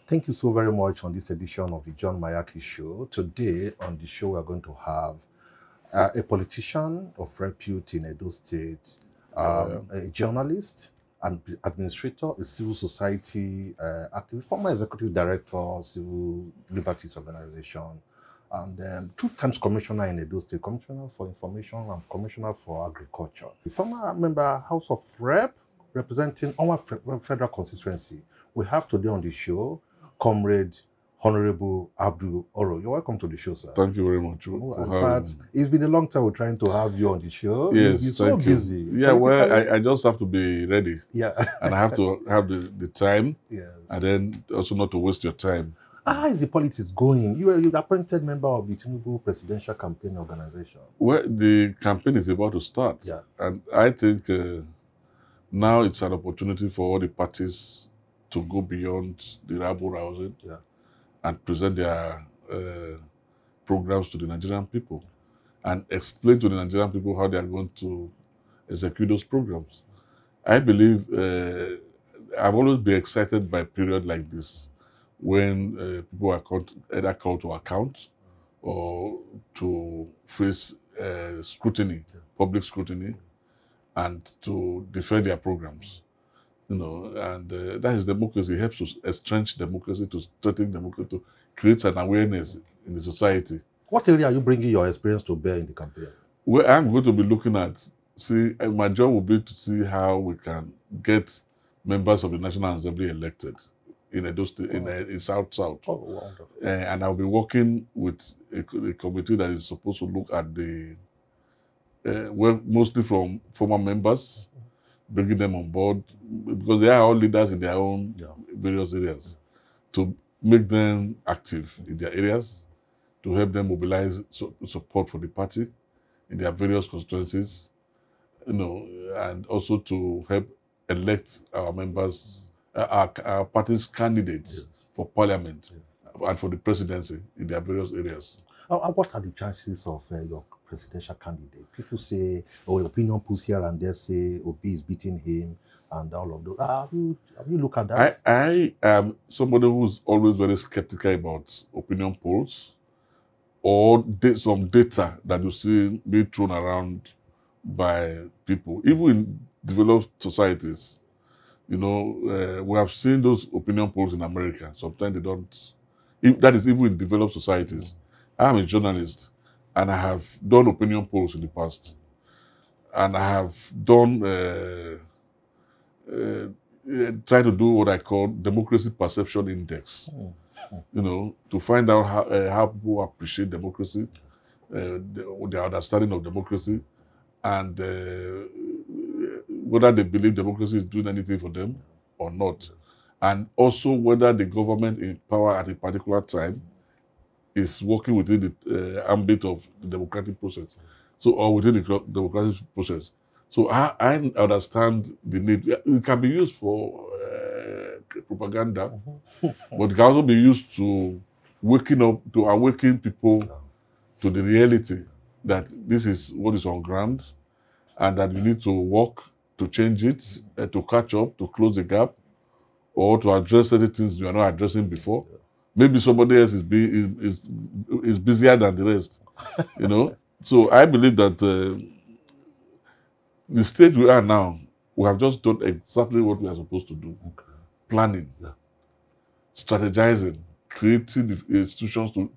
Thank you so very much on this edition of the John Mayaki Show. Today on the show, we're going to have a politician of repute in Edo State, a journalist, an administrator, a civil society activist, former executive director, Civil Liberties Organization, and 2 times commissioner in Edo State, commissioner for information and commissioner for agriculture. The former member House of Rep, representing our federal constituency. We have today on the show Comrade Honorable Abdul Oroh. You're welcome to the show, sir. Thank you very much. In fact, it's been a long time we're trying to have you on the show. Yes, You're so busy. Yeah, well, I just have to be ready. Yeah. And I have to have the time. Yes. And then also not to waste your time. How is the politics going? You're appointed member of the Tinubu Presidential Campaign Organization. Well, the campaign is about to start. Yeah. And I think now it's an opportunity for all the parties to go beyond the rabble-rousing and present their programs to the Nigerian people and explain to the Nigerian people how they are going to execute those programs. I believe I've always been excited by a period like this when people are either called to account or to face scrutiny, public scrutiny, and to defend their programs. You know, and that is democracy. It helps to entrench democracy, to strengthen democracy, to create an awareness in the society. What area are you bringing your experience to bear in the campaign? Well, I'm going to be looking at, my job will be to see how we can get members of the National Assembly elected in Edo State, in South-South. Oh, wonderful. And I'll be working with a committee that is supposed to look at well, mostly from former members, bringing them on board, because they are all leaders in their own various areas, to make them active in their areas, to help them mobilize support for the party in their various constituencies, you know, and also to help elect our members, our party's candidates for parliament and for the presidency in their various areas. What are the chances of your presidential candidate? People say, oh, opinion polls here and there say Obi is beating him and all of those. Have you looked at that? I am somebody who's always very skeptical about opinion polls or some data that you see being thrown around by people, even in developed societies. You know, we have seen those opinion polls in America. Sometimes they don't. That is even in developed societies. I'm a journalist, and I have done opinion polls in the past. And I have done, try to do what I call democracy perception index. You know, to find out how people appreciate democracy, their understanding of democracy, and whether they believe democracy is doing anything for them or not. And also whether the government in power at a particular time is working within the ambit of the democratic process, or within the democratic process. So I understand the need. It can be used for propaganda, but it can also be used to awaken people to the reality that this is what is on ground, and that you need to work to change it, to catch up, to close the gap, or to address certain things you are not addressing before. Maybe somebody else is busier than the rest, you know. So I believe that the stage we are now, we have just done exactly what we are supposed to do. Planning, strategizing, creating the institutions to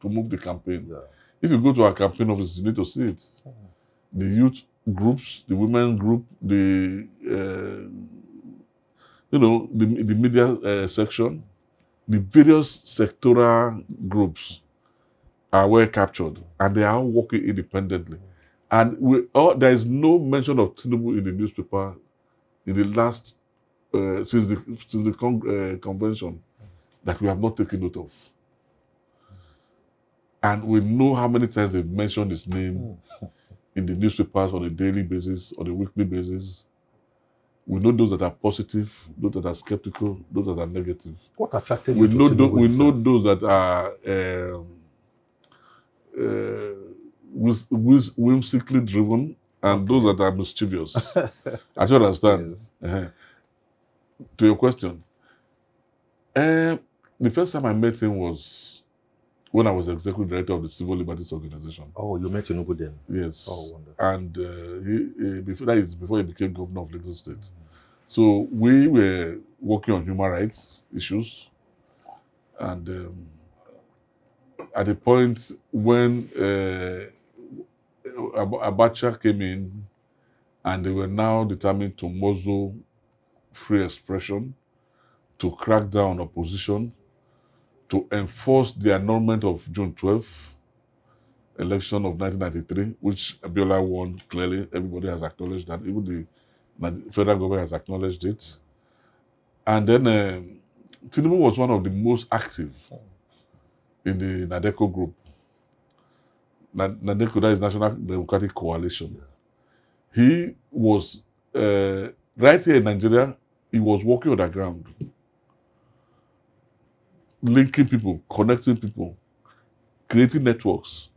move the campaign. If you go to our campaign office, you need to see it. The youth groups, the women group, the the media section, the various sectoral groups are well captured, and they are all working independently. And there is no mention of Tinubu in the newspaper in the last since the convention that we have not taken note of. And we know how many times they've mentioned his name in the newspapers on a daily basis, on a weekly basis. We know those that are positive, those that are skeptical, those that are negative. What attracted you to Tinubu? We know those that are whimsically driven and those that are mischievous. I should understand. Yes. To your question, the first time I met him was when I was executive director of the Civil Liberties Organization. Oh, you met Tinubu then? Yes. Oh, wonderful. And before he became governor of Lagos State. So we were working on human rights issues. And at the point when Abacha came in and they were now determined to muzzle free expression, to crack down on opposition, to enforce the annulment of June 12th, election of 1993, which Abiola won clearly. Everybody has acknowledged that. Even the federal government has acknowledged it. And then Tinubu was one of the most active in the NADECO group. NADECO, that is National Democratic Coalition. He was, right here in Nigeria, he was working on the ground, linking people, connecting people, creating networks,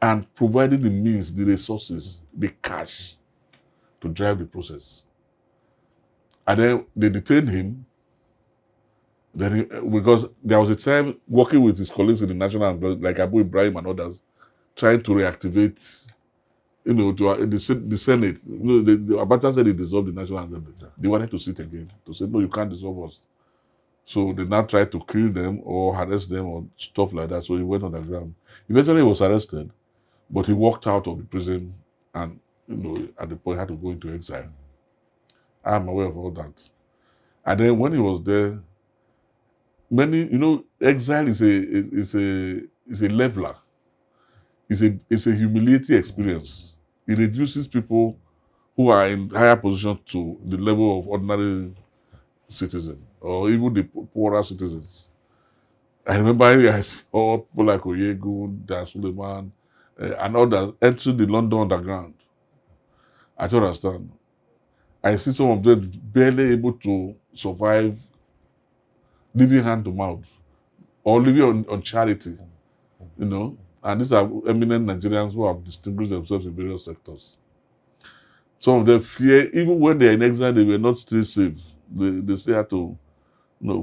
and providing the means, the resources, the cash to drive the process. And then they detained him. Then because there was a time working with his colleagues in the National Assembly, like Abu Ibrahim and others, trying to reactivate, the Senate. The Abacha said he dissolved the National Assembly. They wanted to sit again, to say, no, you can't dissolve us. So they now tried to kill them or arrest them or stuff like that. So he went on the ground. Eventually he was arrested, but he walked out of the prison and, at the point had to go into exile. I'm aware of all that. And then when he was there, exile is a leveler. It's a humiliating experience. It reduces people who are in higher position to the level of ordinary citizen or even the poorer citizens. I remember I saw people like Oyegu, Dan Suleiman, and others enter the London Underground. I don't understand. I see some of them barely able to survive living hand to mouth or living on charity, And these are eminent Nigerians who have distinguished themselves in various sectors. Some of them fear, even when they are in exile, they were not still safe. They still had to,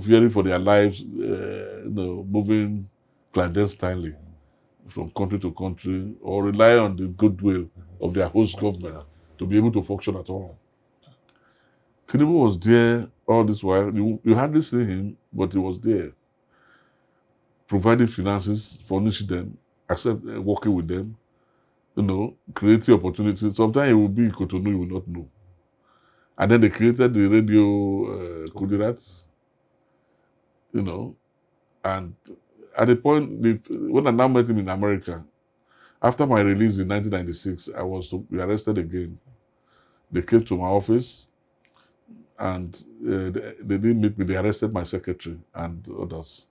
fearing for their lives, moving clandestinely from country to country or rely on the goodwill of their host government to be able to function at all. Tinubu was there all this while. You hardly see him, but he was there, providing finances, furnishing them, working with them, creating opportunities. Sometimes he will be in Cotonou, you will not know. And then they created the radio Kudirat, and at the point, when I now met him in America, after my release in 1996, I was to be arrested again. They came to my office, and they didn't meet me. They arrested my secretary and others.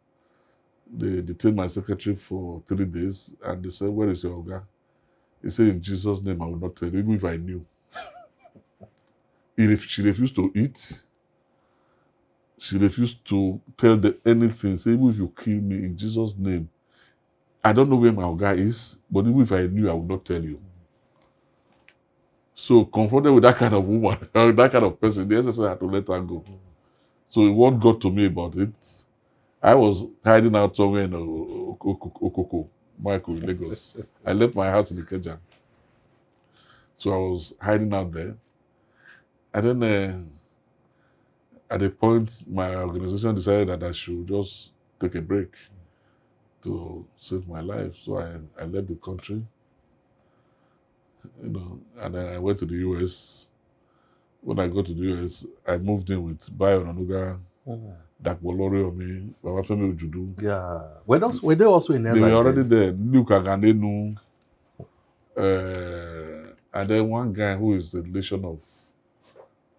They detained my secretary for 3 days, and they said, "Where is your Oga?" He said, "In Jesus' name, I will not tell you, even if I knew." She refused to eat. She refused to tell them anything. Say, "Even if you kill me, in Jesus' name, I don't know where my Oga is, but even if I knew, I would not tell you." So, confronted with that kind of woman, that kind of person, the SSI had to let her go. So, what got to me about it, I was hiding out somewhere in Okoko, Michael, in Lagos. I left my house in Ikeja. So, I was hiding out there. And then, at a point, my organization decided that I should just take a break to save my life. So, I left the country. And then I went to the US. When I got to the US, I moved in with Bayo Nanuga, Dakbolori Omi, Babafemi Ojudu. Yeah. Were they also in They were already there. Luke Agandenu. And then one guy who is the relation of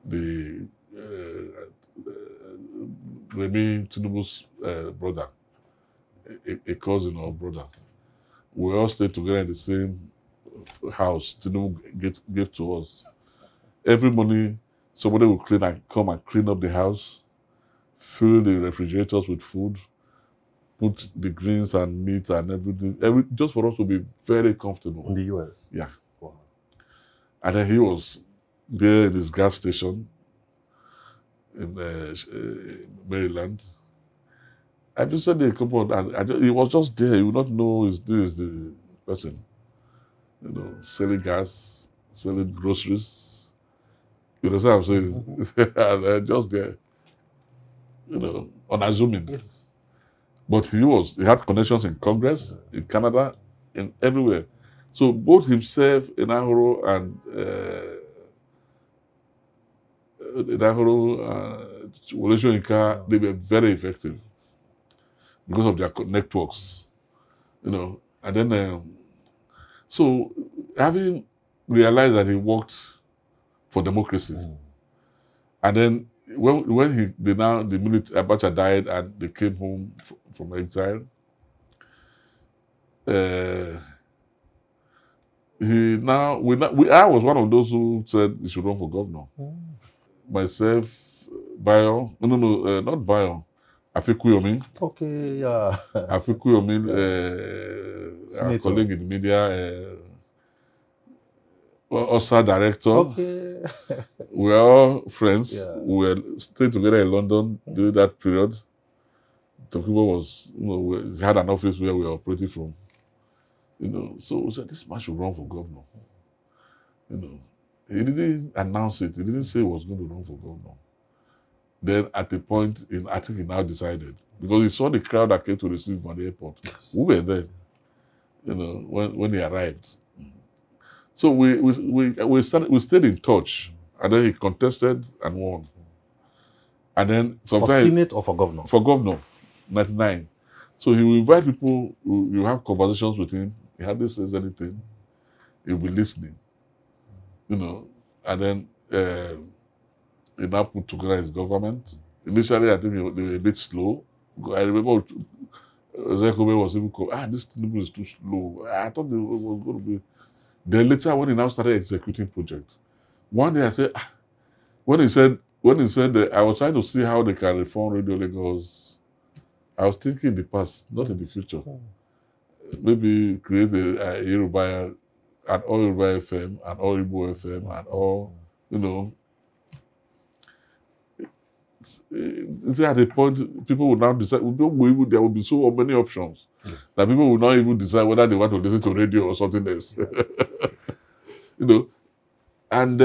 the Remi Tinubu's brother, a cousin or brother. We all stayed together in the same house Tinubu gave to us. Every morning, somebody will come and clean up the house, fill the refrigerators with food, put the greens and meat and everything, just for us to be very comfortable. In the US? Yeah. Wow. And then he was there in his gas station in Maryland. I visited a couple, and he was just there. You would not know this is the person, selling gas, selling groceries. You understand what I'm saying? And just there, unassuming. Yes. But he had connections in Congress, in Canada, in everywhere. So both himself, Oroh, and Wole Soyinka, they were very effective because of their networks, And then, so having realized that he worked for democracy, and then when the military Abacha died and they came home from exile, I was one of those who said he should run for governor. Myself, not Bayo, Afikuyomi. Okay, yeah. Afikuyomi, our colleague in the media, OSA director. Okay. We were all friends. Yeah. We were staying together in London during that period. Tokibo was, we had an office where we were operating from. So we said, this man should run for governor. He didn't announce it. He didn't say he was going to run for governor. Then at a point, I think he now decided. Because he saw the crowd that came to receive him at the airport. Yes. We were there, when he arrived. So we stayed in touch. And then he contested and won. And then For Senate or for governor? For governor, 99. So he will invite people, you have conversations with him. He hardly says anything. He'll be listening. And then he now put together his government. Initially, I think they were a bit slow. I remember Zekome was even called, this thing is too slow. I thought it was going to be. Then later, when he now started executing projects, one day I said, when he said that I was trying to see how they can reform Radio Lagos, I was thinking in the past, not in the future. Maybe create a Yoruba, an all Yoruba FM, an all Igbo FM, and all, at a point, people will now decide, there will be so many options that people will not even decide whether they want to listen to radio or something else. And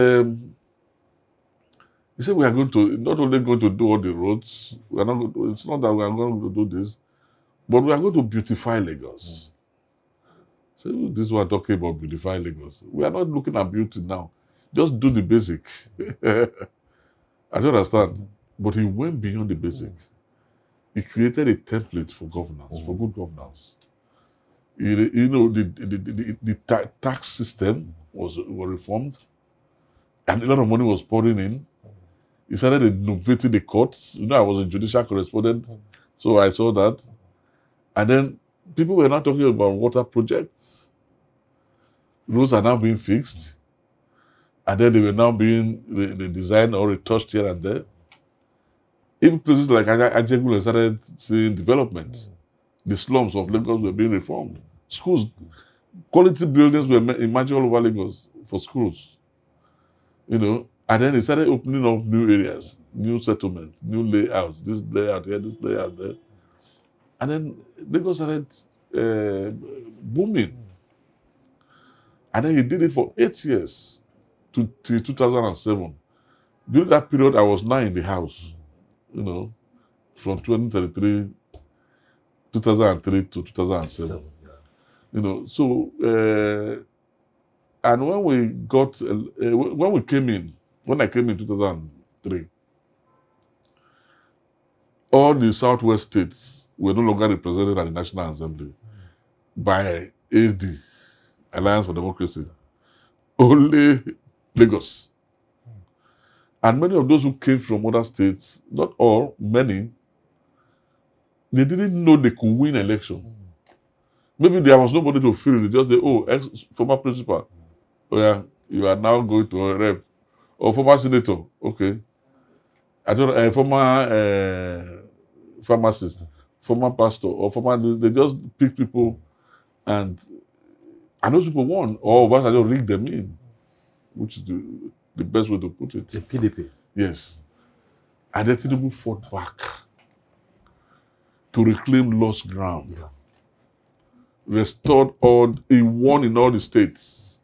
he said, we are not only going to do all the roads, it's not that we are going to do this, but we are going to beautify Lagos. So this is what I'm talking about, beautify Lagos. We are not looking at beauty now. Just do the basic. I don't understand. But he went beyond the basic. He created a template for governance, for good governance. The tax system was reformed, and a lot of money was pouring in. He started innovating the courts. I was a judicial correspondent, so I saw that. And then people were now talking about water projects. Roads are now being fixed. And then they were now being redesigned or retouched here and there. Even places like Ajegule started seeing development. The slums of Lagos were being reformed. Schools, quality buildings were imagined all over Lagos for schools. And then they started opening up new areas, new settlements, new layouts, this layout here, this layout there. And then Lagos started booming. And then he did it for 8 years, till 2007. During that period, I was now in the house, from 2003 to 2007. So, and when I came in 2003, all the Southwest states were no longer represented at the National Assembly by AD, Alliance for Democracy. Only Lagos. And many of those who came from other states, not all, many, they didn't know they could win election. Maybe there was nobody to fill it. They just say, ex-former principal. Oh yeah, you are now going to a rep. Or former senator. Okay. I don't know, former pharmacist, former pastor, or they just pick people and those people won. Or Obasanjo rigged them in. which is the best way to put it. The PDP. Yes. And then Tinubu fought back to reclaim lost ground. Yeah. Restored all, he won in all the states.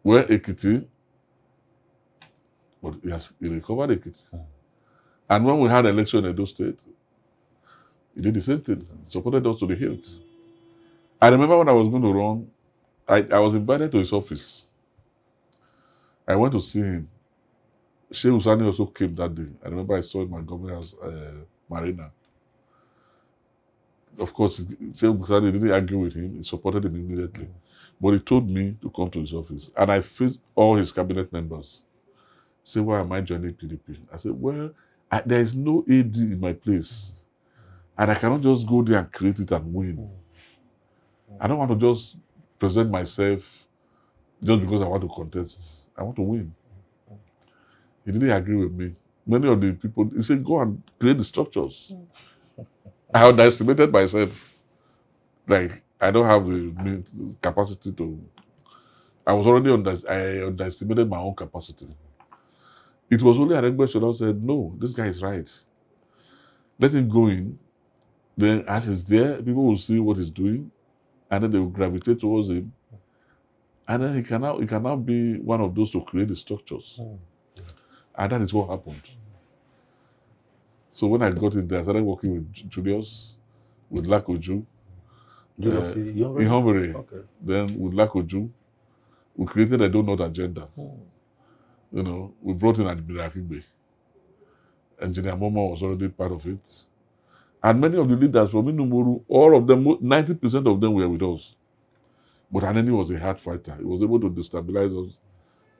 Where Ekiti, but he recovered Ekiti. And when we had election in Edo State, he did the same thing, supported us to the hilt. I remember when I was going to run, I was invited to his office. I went to see him. Sheikh Usani also came that day. I remember I saw him at Governor's Marina. Of course, Sheikh Usani didn't argue with him. He supported him immediately. But he told me to come to his office. And I faced all his cabinet members. Say, why am I joining PDP? I said, well, there is no AD in my place. And I cannot just go there and create it and win. I don't want to just present myself just because I want to contest. I want to win. He didn't agree with me. Many of the people, he said, go and create the structures. I underestimated myself. Like, I don't have the capacity to... I underestimated my own capacity. It was only Aregbe Shola said, no, this guy is right. Let him go in. Then as he's there, people will see what he's doing. And then they will gravitate towards him. And then he can now be one of those to create the structures. And that is what happened. So when I got in there, I started working with Julius, with Lakoju, in Humbery. Okay. Then with Lakoju, we created a donut agenda. You know, we brought in Admiral Akigbe. Engineer Momo was already part of it. And many of the leaders from Inumuru, all of them, 90% of them were with us. But Aneni was a hard fighter. He was able to destabilize us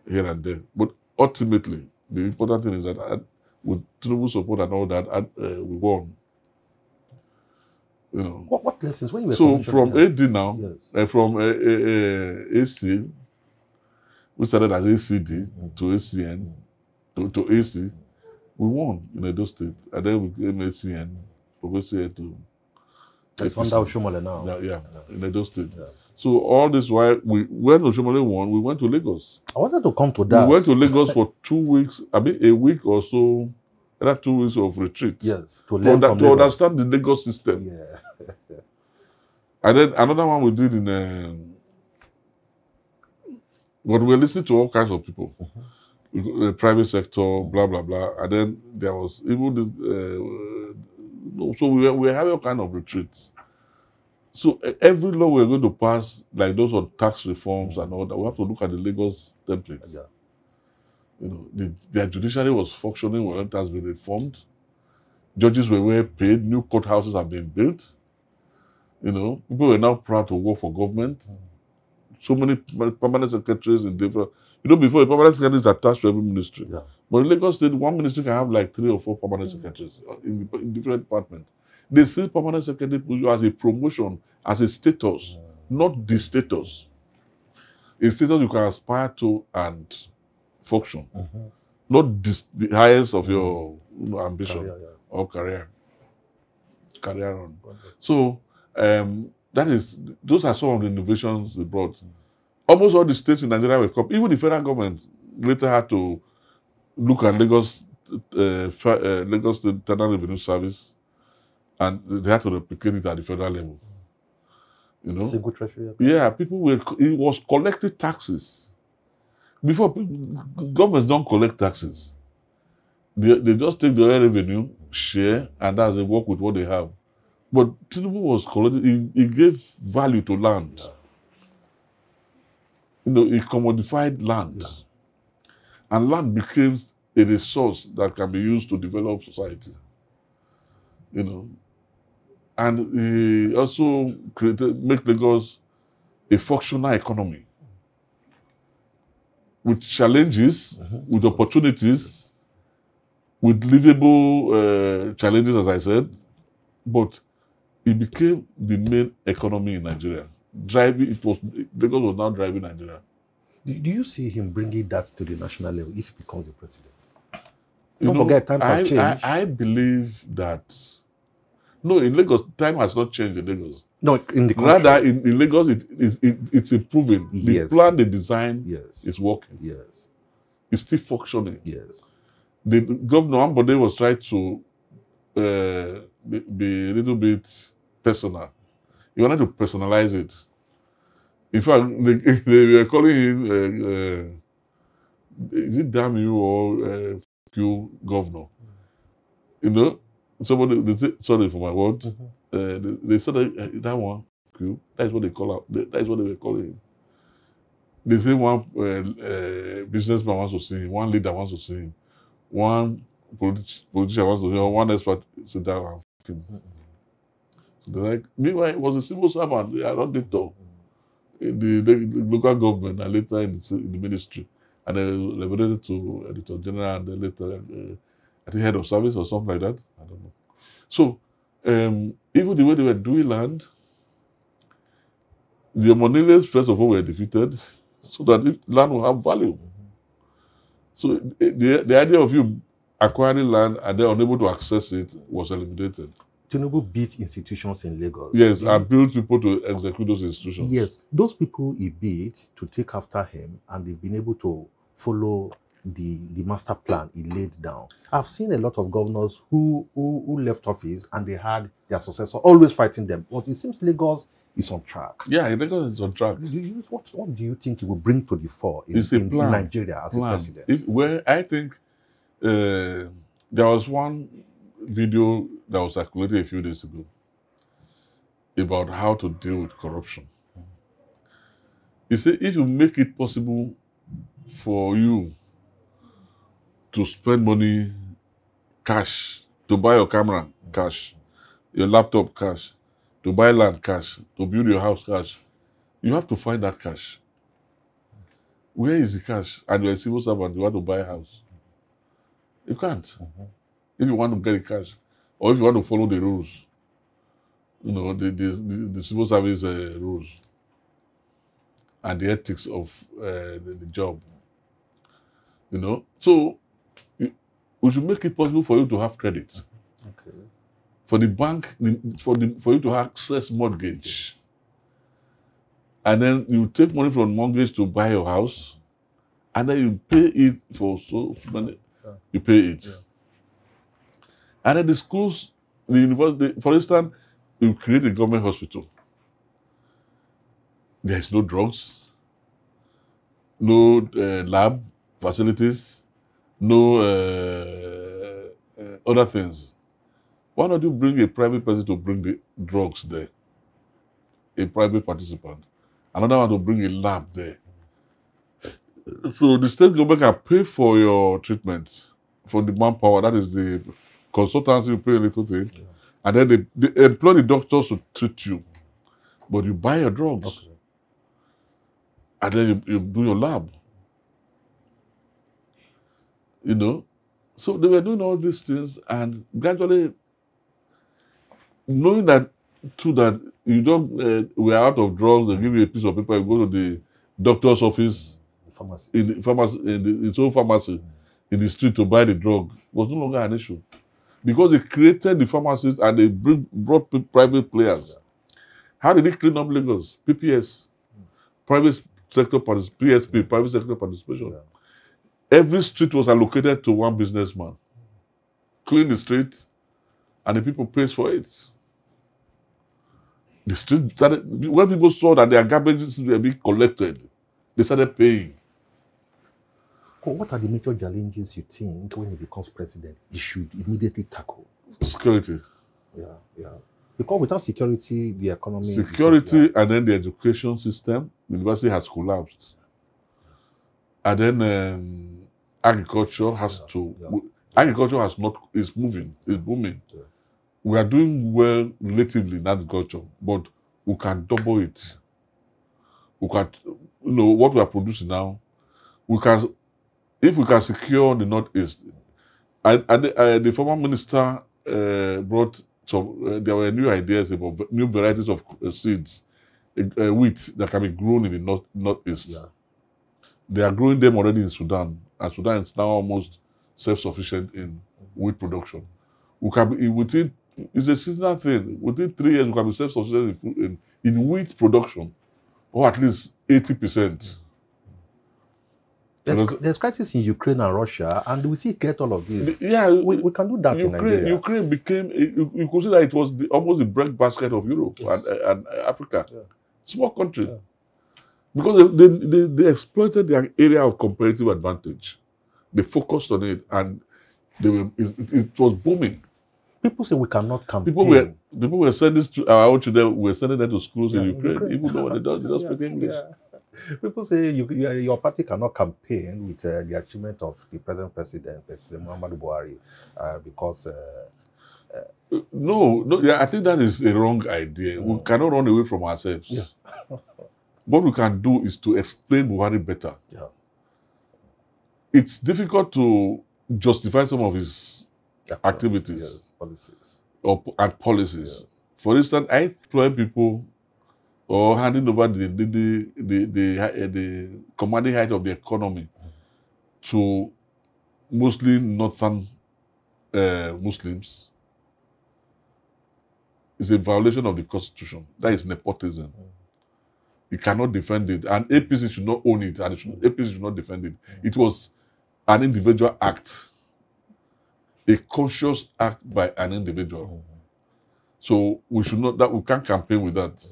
here and there. But ultimately, the important thing is that with Tinubu support and all that, we won. You know. What lessons? When you were so from AD now, yes. From AC, we started as ACD to ACN to AC, we won in Edo State. And then we became ACN, progressively to... It's under Oshomole now. Yeah, in Edo State. Yeah. So all this while, when Oshomole won, we went to Lagos. I wanted to come to that. We went to Lagos for 2 weeks, I mean a week or so, either 2 weeks of retreat. Yes, to learn from to understand the Lagos system. Yeah. And then another one we did in... but we listened to all kinds of people. The private sector, blah, blah, blah. And then there was even the... so we were having all kind of retreats. So every law we're going to pass, like those on tax reforms and all that, we have to look at the Lagos templates. Yeah. You know, their judiciary was functioning when it has been reformed. Judges were well paid. New courthouses have been built. You know, people were now proud to work for government. So many permanent secretaries in different... You know, before a permanent secretary is attached to every ministry. Yeah. But in Lagos State, one ministry can have like 3 or 4 permanent secretaries in different departments. They see permanent secretary as a promotion, as a status, not the status. A status you can aspire to and function, not the highest of your ambition or career on. So those are some of the innovations they brought. Almost all the states in Nigeria were copied. Even the federal government later had to look at Lagos State Internal Revenue Service, and they had to replicate it at the federal level. You know? Single treasury. Yeah, it was collecting taxes. Before, governments don't collect taxes. They just take the revenue, share, and as they work with what they have. But Tinubu was collecting, he gave value to land. Yeah. You know, he commodified land. Yeah. And land became a resource that can be used to develop society. You know. And he also make Lagos a functional economy with challenges, with opportunities, with livable challenges, as I said, but it became the main economy in Nigeria. Lagos was now driving Nigeria. Do you see him bringing that to the national level if he becomes the president? Don't forget, times have changed. I believe that No, in Lagos, time has not changed in Lagos. No, in the country. Rather, in Lagos, it's improving. Yes. The plan, the design Yes. is working. Yes. It's still functioning. Yes. The governor Ambode was trying to be a little bit personal. He wanted to personalize it. In fact, they were calling him, is it damn you or you governor? You know, somebody, they say, sorry for my words, they said that one, you, that is what they call out, that is what they were calling him. They say one businessman wants to see him, one leader wants to see him, one politician wants to see him, one expert sit down and him. So they're like, meanwhile, it was a civil servant, they are not the top. In the local government and later in the ministry, and then liberated to editor general and then later I think head of service or something like that. I don't know. So even the way they were doing land, the Omoniles first of all were defeated, so that land will have value. So the idea of you acquiring land and then unable to access it was eliminated. Tinubu beat institutions in Lagos. Yes, and built people to execute those institutions. Yes, those people he beat to take after him, and they've been able to follow the master plan he laid down. I've seen a lot of governors who left office and they had their successor always fighting them. But it seems Lagos is on track. Yeah, Lagos is on track. What do you think he will bring to the fore in Nigeria as a president? Where I think there was one video that was circulated a few days ago about how to deal with corruption. He said, if you make it possible for you to spend money cash, to buy your camera cash, your laptop cash, to buy land cash, to build your house cash, you have to find that cash. Where is the cash? And you're a civil servant, you want to buy a house. You can't. If you want to get the cash, or if you want to follow the rules, you know, the civil service rules and the ethics of the job, you know. So we should make it possible for you to have credit. Okay. For the bank, for you to access mortgage. And then you take money from mortgage to buy your house, and then you pay it for so many, you pay it. Yeah. And then the schools, the university, for instance, you create a government hospital. There is no drugs, no lab facilities, no other things. Why not you bring a private person to bring the drugs there? A private participant. Another one to bring a lab there. So the state government can pay for your treatment, for the manpower, that is the consultancy, you pay a little thing, and then they employ the doctors to treat you. But you buy your drugs, and then you do your lab. You know? So they were doing all these things, and gradually, knowing that, too, that you don't, we're out of drugs, they give you a piece of paper, you go to the doctor's office, pharmacy. in the pharmacy, in its own pharmacy, in the street to buy the drug, was no longer an issue. Because they created the pharmacies and they brought private players. How did they clean up Lagos? PPS, private sector participation, PSP, private sector participation. Every street was allocated to one businessman. Clean the street, and the people pays for it. The street started, when people saw that their garbages were being collected, they started paying. What are the major challenges you think when he becomes president he should immediately tackle? Security. Yeah. Because without security, the economy... Security and then the education system, the university has collapsed. And then agriculture has agriculture has not, is moving, is booming. Yeah. We are doing well relatively in agriculture, but we can double it. We can, you know, what we are producing now, we can, if we can secure the Northeast. And the former minister brought some, there were new ideas about new varieties of seeds, wheat that can be grown in the Northeast. Yeah. They are growing them already in Sudan, and Sudan is now almost self-sufficient in wheat production. We can be, within It's a seasonal thing. Within 3 years, we can be self-sufficient in, in wheat production, or at least 80%. There's crisis in Ukraine and Russia, and we see get all of this. Yeah, we can do that in Nigeria. Ukraine became, you could see that it was almost the breadbasket of Europe. Yes. and Africa. Yeah. Small country. Yeah. Because they exploited their area of comparative advantage. They focused on it, and it was booming. People say we cannot campaign. People were sending our own children, we were sending them to schools in Ukraine, even though they don't speak English. Yeah. People say your party cannot campaign with the achievement of the present president, President Muhammadu Buhari, because... No, yeah, I think that is a wrong idea. We cannot run away from ourselves. Yeah. What we can do is to explain Buhari better. Yeah. It's difficult to justify some of his activities, yes, policies. And policies. Yeah. For instance, I employ people or handing over the commanding height of the economy to mostly northern Muslims is a violation of the constitution. That is nepotism. You cannot defend it, and APC should not own it, and APC should not defend it. It was an individual act, a conscious act by an individual. So we should not, that we can't campaign with that.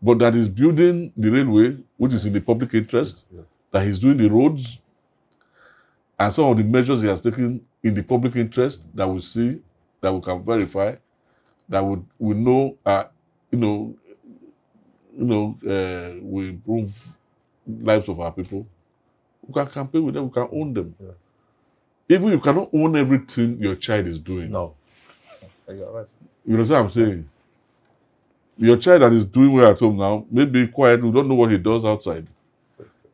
But that is building the railway, which is in the public interest, that he's doing the roads, and some of the measures he has taken in the public interest that we see, that we can verify, that we know, we improve lives of our people. We can campaign with them, we can own them. Yeah. Even you cannot own everything your child is doing. No. You're right. You know what I'm saying? Your child that is doing well at home now, maybe quiet, we don't know what he does outside.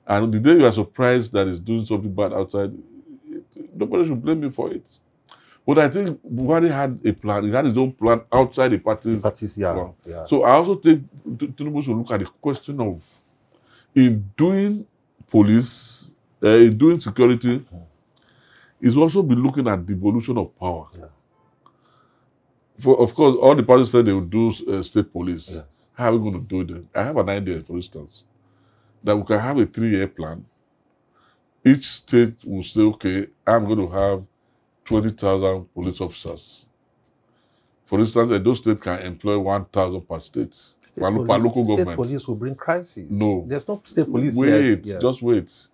And the day you are surprised that he's doing something bad outside, nobody should blame you for it. But I think Buhari had a plan. He had his own plan outside the party. Yeah. So I also think Tinubu should look at the question of, in doing police, in doing security, he's also be looking at devolution of power. Yeah. Of course, all the parties said they would do state police. Yes. How are we going to do that? I have an idea, for instance, that we can have a 3-year plan. Each state will say, okay, I'm going to have 20,000 police officers. For instance, those states can employ 1,000 per state. Per local government. State police will bring crisis. No. There's no state police yet. Wait, just wait.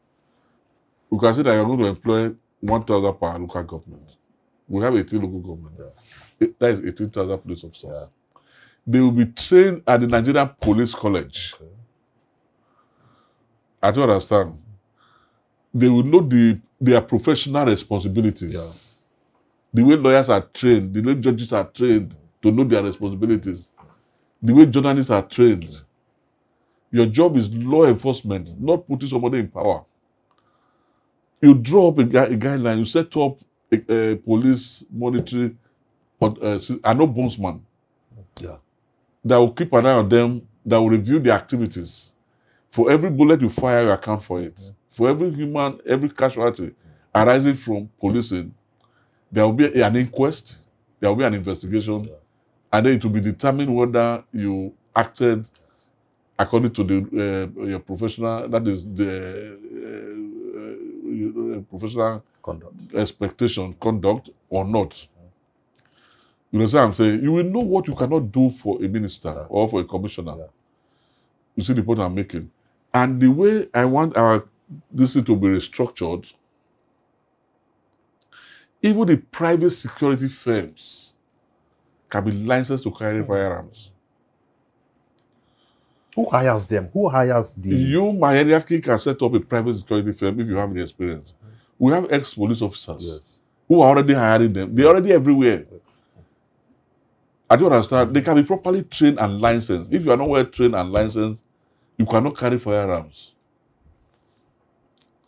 We can say that you're going to employ 1,000 per local government. We have 18 local government. Yeah. That is 18,000 police officers. Yeah. They will be trained at the Nigerian Police College. Okay. I don't understand. They will know their professional responsibilities. Yeah. The way lawyers are trained, the way judges are trained to know their responsibilities, the way journalists are trained. Your job is law enforcement, not putting somebody in power. You draw up a guideline, you set up a police monitoring, an ombudsman that will keep an eye on them, that will review the activities. For every bullet you fire, you account for it. For every casualty arising from policing, there will be an inquest, there will be an investigation, and then it will be determined whether you acted according to your professional, that is the professional conduct or not. You know what I'm saying? You will know what you cannot do for a minister or for a commissioner. Yeah. You see the point I'm making? And the way I want this to be restructured, even the private security firms can be licensed to carry firearms. Who hires them? Who hires the... You, my hierarchy, can set up a private security firm if you have the experience. We have ex-police officers who are already hiring them. They're already everywhere. I don't understand. They can be properly trained and licensed. If you are not well trained and licensed, you cannot carry firearms.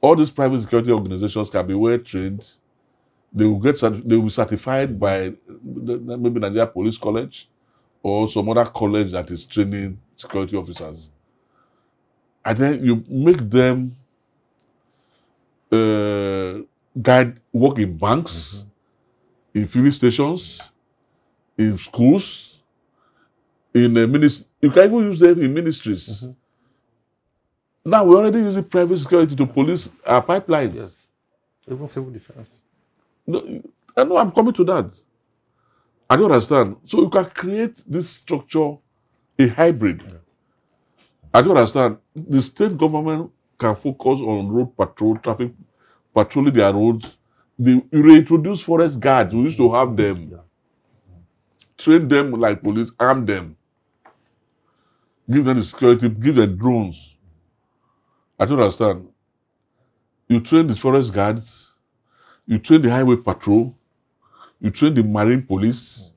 All these private security organizations can be well trained. They will be certified by maybe Nigeria Police College or some other college that is training security officers. And then you make them work in banks, in filling stations, in schools, in you can even use them in ministries. Now we're already using private security to police our pipelines. Yes. Even civil defense. No, I know I'm coming to that. I don't understand. So you can create this structure, a hybrid. Yeah. I don't understand. The state government can focus on road patrol, traffic, patrolling their roads. You reintroduce forest guards. We used to have them. Yeah. Train them like police, arm them. Give them the security, give them drones. I don't understand. You train the forest guards, you train the highway patrol, you train the marine police.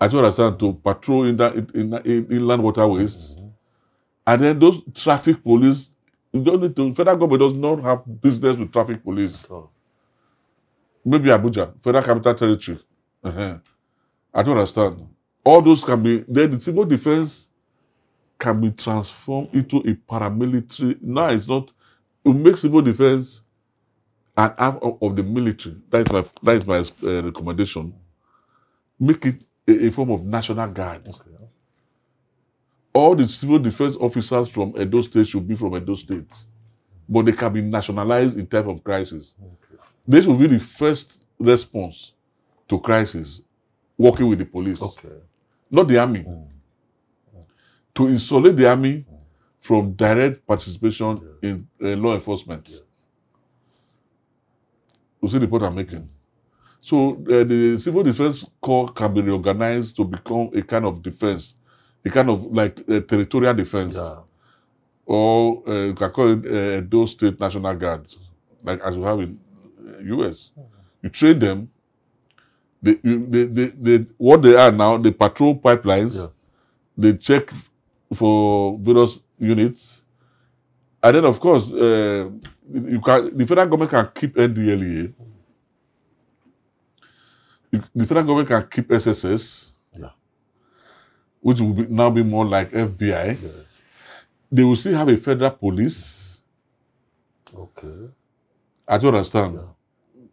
I don't understand, to patrol in inland waterways. And then those traffic police, you don't need to, federal government does not have business with traffic police. Oh. Maybe Abuja, Federal Capital Territory. I don't understand. All those can be, then the civil defense can be transformed into a paramilitary. Now it's not, it makes civil defense an arm of the military. That is my recommendation. Make it a form of national guard. Okay. All the civil defense officers from Edo State should be from Edo State. But they can be nationalized in time of crisis. Okay. They should be the first response to crisis, working with the police. Okay. Not the army. To insulate the army from direct participation in law enforcement. Yes. You see the point I'm making? So the Civil Defense Corps can be reorganized to become a kind of defense, a kind of like territorial defense. Yeah. Or you can call it those state national guards, like as we have in US. You train them, what they are now, they patrol pipelines, Yeah. they check for various units, and then of course, the federal government can keep NDLEA, the federal government can keep SSS, Yeah. which will now be more like FBI. Yes. They will still have a federal police. Okay. I don't understand. Yeah.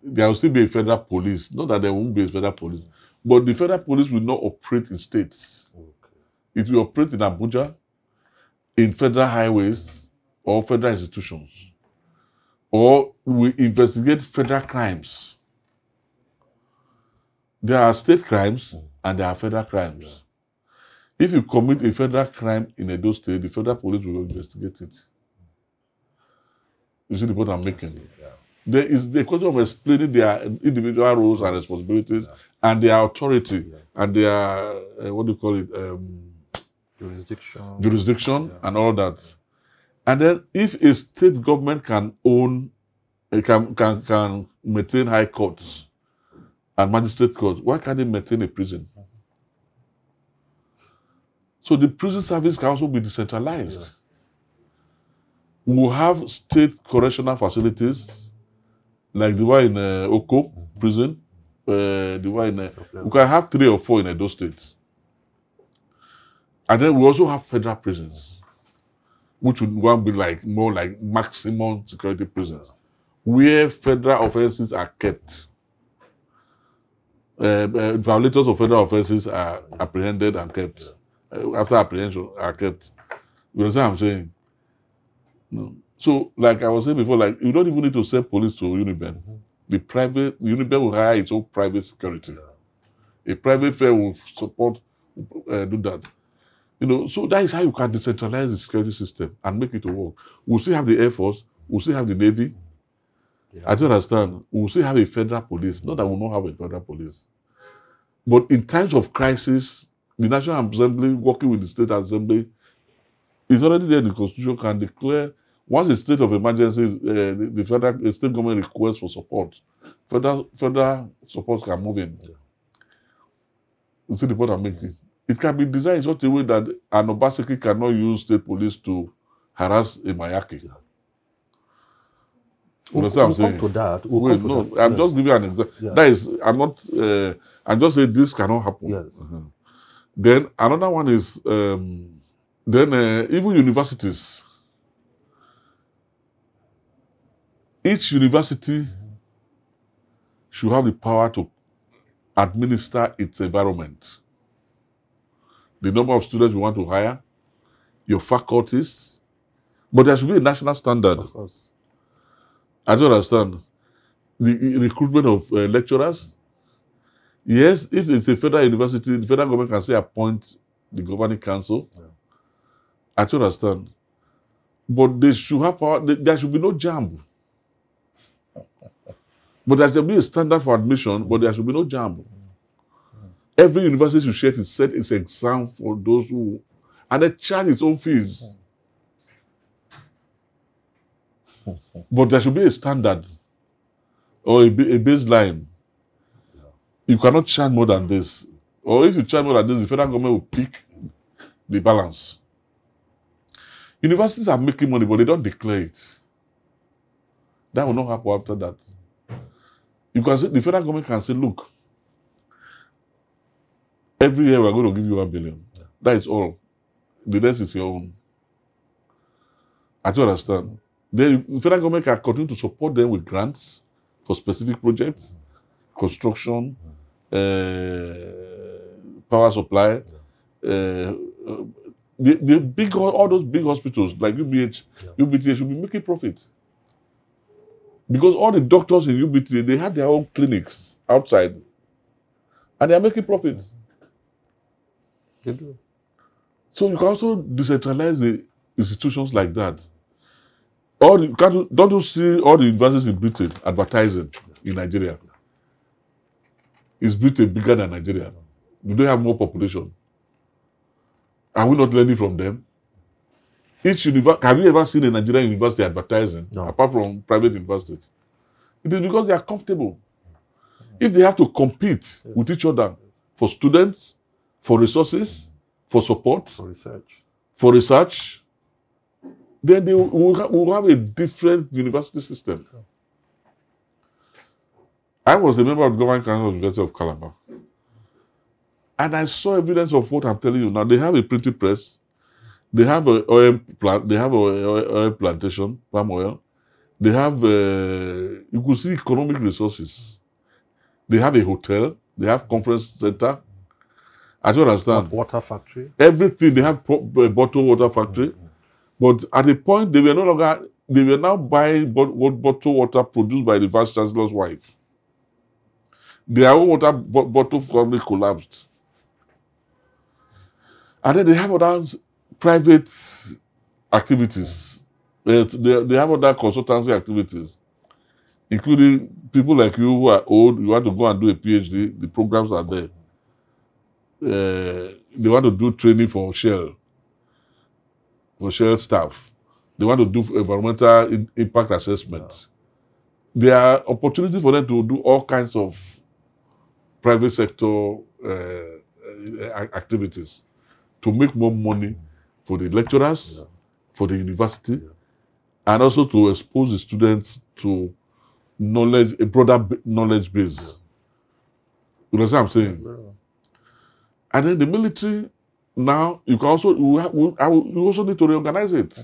There will still be a federal police. Not that there won't be a federal police, but the federal police will not operate in states. Okay. It will operate in Abuja, in federal highways or federal institutions, or we investigate federal crimes. There are state crimes and there are federal crimes. Yeah. If you commit a federal crime in Edo State, the federal police will investigate it. You see the point I'm making? Yeah. There is the question of explaining their individual roles and responsibilities and their authority and their, what do you call it? Jurisdiction and all that. And then if a state government can own, can maintain high courts and magistrate courts, why can't they maintain a prison? So the prison service can also be decentralized. Yeah. We will have state correctional facilities, like the one in Oko prison, the one in, we can have 3 or 4 in those states. And then we also have federal prisons, which would be like more like maximum security prisons, where federal offenses are kept. Violators of federal offenses are apprehended and kept. After apprehension are kept. You understand what I'm saying? No. So, like I was saying before, like you don't even need to send police to Uniben. The Uniben will hire its own private security. A private firm will support, do that. You know, so that is how you can decentralize the security system and make it to work. We'll still have the Air Force, we'll still have the Navy. Yeah. I don't understand. We'll still have a federal police. Not that we'll not have a federal police. But in times of crisis, the National Assembly, working with the State Assembly, is already there. The Constitution can declare, once a state of emergency, the state government requests for support, federal support can move in. Yeah. You see the point I'm making? It can be designed in such a way that an Obaseki cannot use state police to harass a Mayaki. Yeah. You understand what I'm saying? Come to that. Wait, no, I'm just giving you an example. Yeah. That is, I'm just saying this cannot happen. Yes. Then another one is, even universities. Each university should have the power to administer its environment. The number of students we want to hire, your faculties, but there should be a national standard. Of course. I don't understand. The recruitment of lecturers. Yes, if it's a federal university, the federal government can say appoint the governing council. Yeah. I don't understand. But they should have power. There should be no jam. But there should be a standard for admission, but there should be no jam. Every university should set its exam for those who, and they charge its own fees. But there should be a standard or a baseline. Yeah. You cannot charge more than this. Or if you charge more than this, the federal government will pick the balance. Universities are making money, but they don't declare it. That will not happen after that. You can say, the federal government can say, look, every year we're going to give you 1 billion. Yeah. That is all. The rest is your own. I don't understand. The federal government can continue to support them with grants for specific projects, construction, power supply. The big, all those big hospitals like UBH, UBT should be making profit. Because all the doctors in UBT, they have their own clinics outside. And they are making profits. They do. So you can also decentralize the institutions like that. Don't you see all the universities in Britain advertising in Nigeria? Is Britain bigger than Nigeria? Do they have more population? Are we not learning from them? Each university, have you ever seen a Nigerian university advertising, apart from private universities? It is because they are comfortable. If they have to compete with each other for students, for resources, for support, for research, then they will have a different university system. I was a member of the Governing Council of the University of Calabar. And I saw evidence of what I'm telling you now. They have a printing press. They have an oil plant. They have an oil plantation, palm oil. They have, you could see economic resources. They have a hotel. They have conference center. I don't understand. Water factory. Everything. They have a bottled water factory. But at the point, they were now buying bottled water produced by the Vice Chancellor's wife. Their own water bottle probably collapsed. And then they have other private activities. They have other consultancy activities, including people like you who are old, you want to go and do a PhD, the programs are there. They want to do training for Shell staff. They want to do environmental impact assessment. There are opportunities for them to do all kinds of private sector activities to make more money for the lecturers, for the university, and also to expose the students to knowledge, a broader knowledge base. You understand what I'm saying? And then the military, now, you can also, you also need to reorganize it.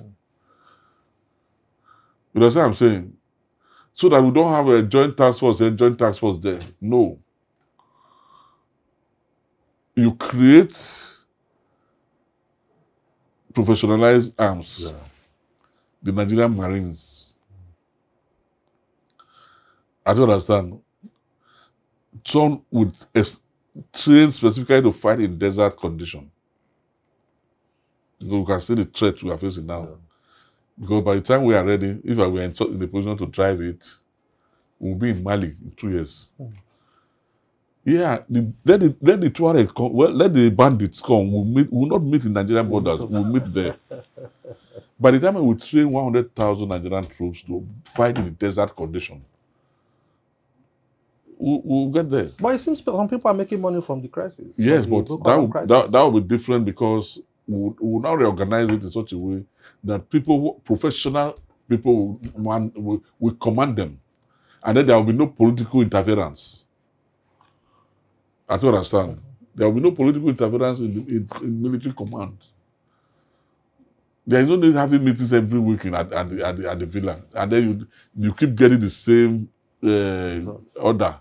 You understand what I'm saying? So that we don't have a joint task force there, joint task force there. No. You create professionalized arms. The Nigerian Marines. I don't understand. Some would train specifically to fight in desert condition. You can see the threat we are facing now. Because by the time we are ready, if we are in the position to drive it, we'll be in Mali in 2 years. Yeah, let the Tuareg come. Well, let the bandits come. We'll not meet in Nigerian borders. We'll meet there. By the time we train 100,000 Nigerian troops to fight in the desert condition, we'll get there. But it seems some people are making money from the crisis. Yes, but that will be different because we'll now reorganize it in such a way that professional people will command them. And then there will be no political interference. I don't understand. There will be no political interference in military command. There is no need having meetings every week at the villa. And then you keep getting the same order.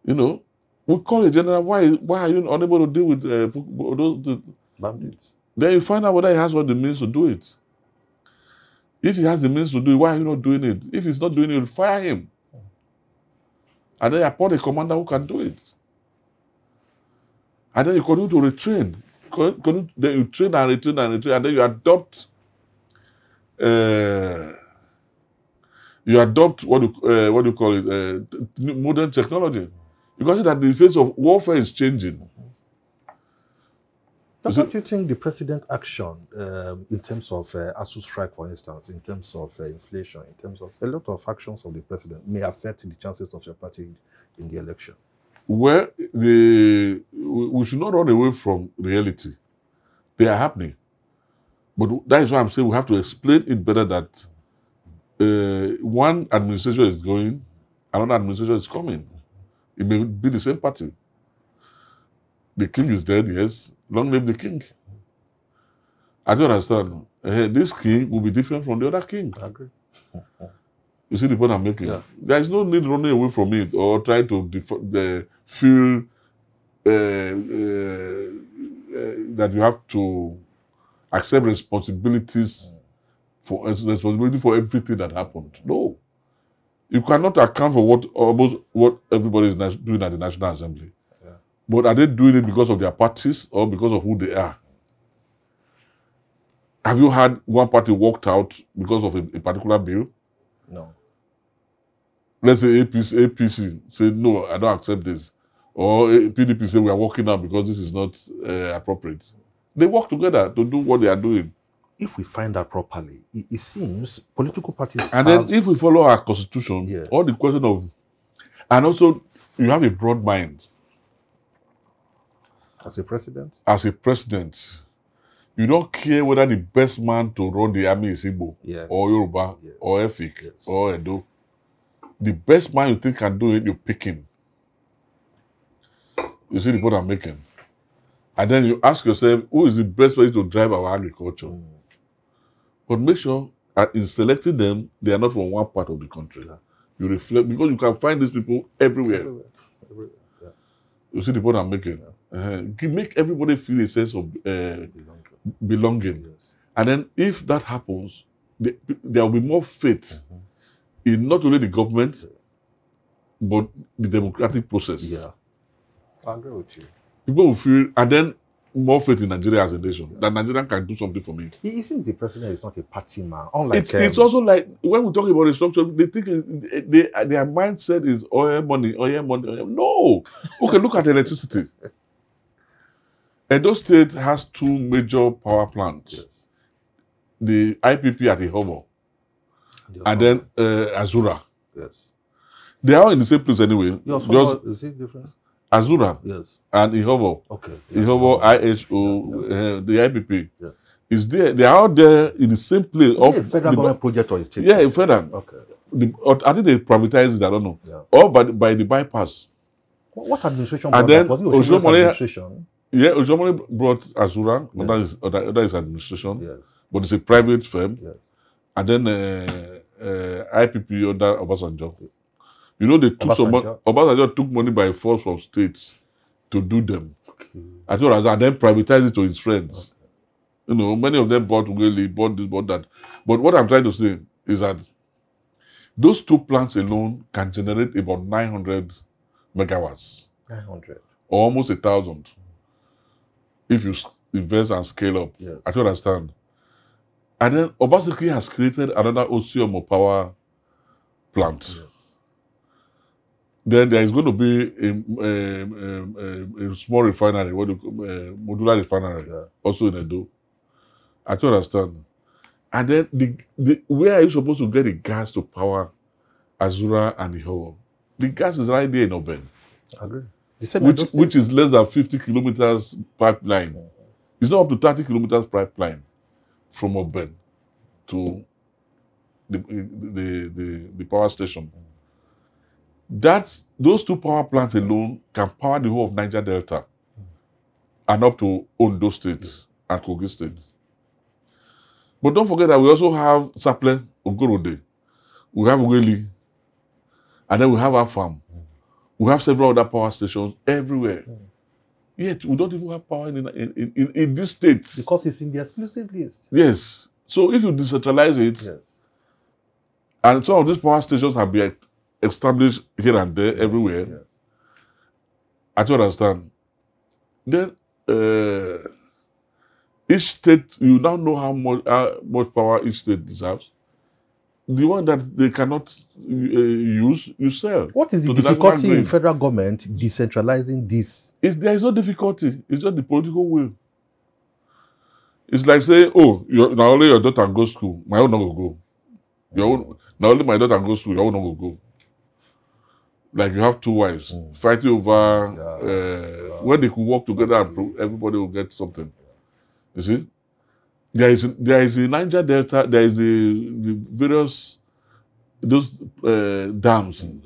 You know, We call a general. Why are you unable to deal with those bandits? Then you find out whether he has what the means to do it. If he has the means to do it, why are you not doing it? If he's not doing it, you fire him. And then you appoint a commander who can do it. And then you continue to retrain. Then you train and retrain and retrain, and then you adopt what do you call it? Modern technology. You can see that the face of warfare is changing. Now, what do you think the president's action in terms of ASU strike, for instance, in terms of inflation, in terms of a lot of actions of the president may affect the chances of your party in the election? Well, we should not run away from reality. They are happening. But that is why I'm saying we have to explain it better that one administration is going, another administration is coming. It may be the same party. The king is dead, yes. Long live the king. I don't understand. This king will be different from the other king. I agree. You see the point I'm making? Yeah. There is no need running away from it or trying to feel that you have to accept responsibility for everything that happened. No. You cannot account for what everybody is doing at the National Assembly. Yeah. But are they doing it because of their parties or because of who they are? Have you had one party walked out because of a particular bill? No. Let's say APC say, no, I don't accept this. Or PDP say, we are walking out because this is not appropriate. They work together to do what they are doing. If we find that properly, it seems political parties then if we follow our constitution, yes, all the question of... And also, you have a broad mind. As a president? As a president, you don't care whether the best man to run the army is Igbo, yes, or Yoruba, yes, or Efik, yes, or Edo. The best man you think can do it, you pick him. You see the point I'm making? And then you ask yourself, who is the best way to drive our agriculture? But make sure that in selecting them, they are not from one part of the country. Yeah. You reflect, because you can find these people everywhere. Yeah. You see the point I'm making? Yeah. Make everybody feel a sense of belonging. Yes. And then if that happens, there will be more faith in not only the government, but the democratic process. Yeah, I agree with you. People will feel, and then more faith in Nigeria as a nation, that Nigeria can do something for me. Isn't the president is not a party man? Unlike it's also like, when we talk about restructuring, they think their mindset is oil money, oil money, oil. No! Okay, look at electricity. Edo State has two major power plants. Yes. The IPP at Ihobo, and then Azura. Yes. They are all in the same place anyway. Is it different? Azura, yes, and Ihobo. Okay. Yeah. Ihobo, IHO, the IPP. Yeah. Is there? They are all there in the same place. Is it a federal government project or a state? Yeah, a federal. Okay. I think they privatized it. I don't know. Yeah. Or by the bypass. What administration? And then Oshomole administration. Yeah, Oshomole brought Azura. Yes. That is administration. Yes. But it's a private firm. Yes. And then IPP under Obasanjo. You know, they took Obasanjo took money by force from states to do them. Okay. And then privatized it to his friends. Okay. You know, many of them bought this, bought that. But what I'm trying to say is that those two plants alone can generate about 900 megawatts. 900. Or almost 1,000. If you invest and scale up. Yes. I don't understand. And then Obasanjo has created another Osiomo power plant. Yes. Then there is going to be a small refinery, modular refinery, yeah, also in Edo. I don't understand. And then where are you supposed to get the gas to power Azura and Ihobo? The gas is right there in Oben. I agree. Which is less than 50 kilometers pipeline. It's not up to 30 kilometers pipeline from Oben to the power station. Those two power plants alone can power the whole of Niger Delta and up to Ondo State and Kogi State. But don't forget that we also have Sapele, Ogorode, we have Weli, and then we have our farm. We have several other power stations everywhere. Yet we don't even have power in this state. Because it's in the exclusive list. Yes. So if you decentralize it, Yes. and some of these power stations have been established here and there, everywhere, Yes. I don't understand. Then each state, you now know how much power each state deserves. The one that they cannot use, you sell. What is the to difficulty national in grid. federal government decentralizing this? There is no difficulty. It's just the political will. It's like saying, oh, now only your daughter goes to school, my own not go. Now only my daughter goes to school, your own not go. Like you have two wives fighting over when they could work together and everybody will get something. You see? There is a Niger Delta, there is the various those dams in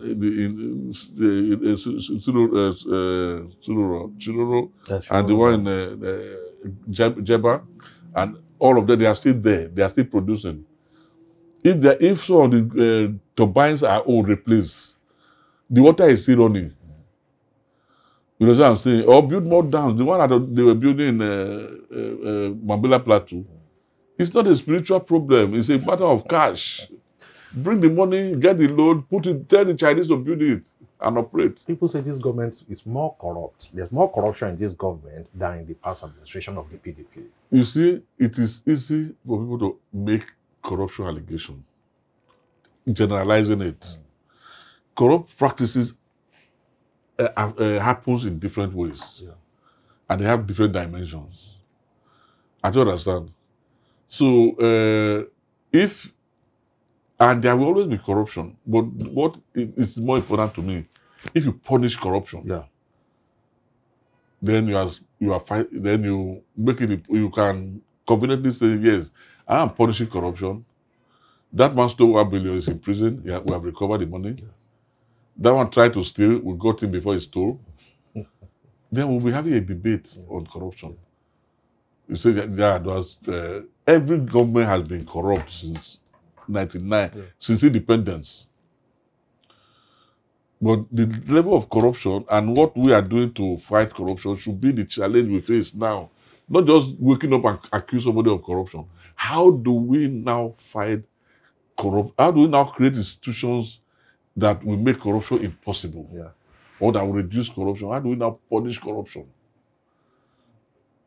Chiloro, and the one in Jeba, and all of them, they are still there. They are still producing. If some of the turbines are all replaced, the water is still running. You know what I'm saying? Or build more dams. The one that they were building in Mambila Plateau, it's not a spiritual problem. It's a matter of cash. Bring the money, get the load, tell the Chinese to build it and operate. People say this government is more corrupt. There's more corruption in this government than in the past administration of the PDP. You see, it is easy for people to make corruption allegations, generalizing it. Corrupt practices happens in different ways, and they have different dimensions. I don't understand. So, and there will always be corruption, but what is more important to me, if you punish corruption, then then you make it. You can conveniently say, yes, I am punishing corruption. That man stole $1 billion, is in prison. Yeah, we have recovered the money. That one tried to steal. We got him before he stole. Then we'll be having a debate on corruption. You say that every government has been corrupt since 1999, since independence. But the level of corruption and what we are doing to fight corruption should be the challenge we face now. Not just waking up and accuse somebody of corruption. How do we now fight corruption? How do we now create institutions that will make corruption impossible? Or that will reduce corruption? How do we now punish corruption?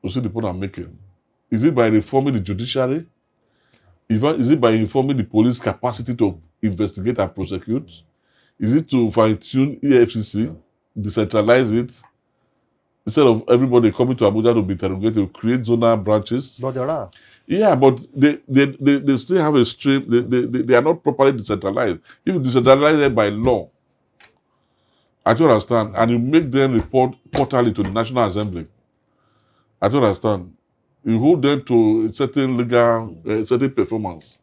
You see the point I'm making? Is it by reforming the judiciary? Is it by informing the police capacity to investigate and prosecute? Is it to fine-tune EFCC, decentralize it, instead of everybody coming to Abuja to be interrogated, create zonal branches? But there are. Yeah, but they still have a stream. They are not properly decentralized. If you decentralize them by law, I don't understand, and you make them report quarterly to the National Assembly, I don't understand. You hold them to a certain legal, certain performance.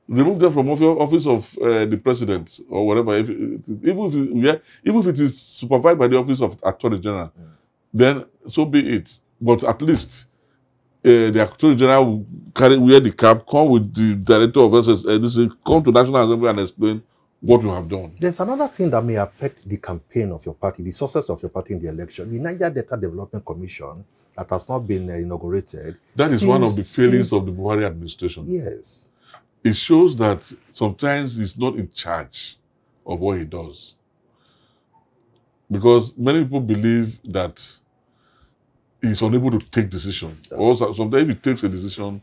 Remove them from office of the president or whatever. Even if it is supervised by the office of Attorney General, then so be it. But at least the Attorney General will wear the cap, come with the director of SSN, come to National Assembly and explain what you have done. There's another thing that may affect the campaign of your party, the success of your party in the election. The Niger Delta Development Commission that has not been inaugurated. That is one of the failings of the Buhari administration. Yes. It shows that sometimes he's not in charge of what he does. Because many people believe that he's unable to take decisions. Or sometimes if he takes a decision,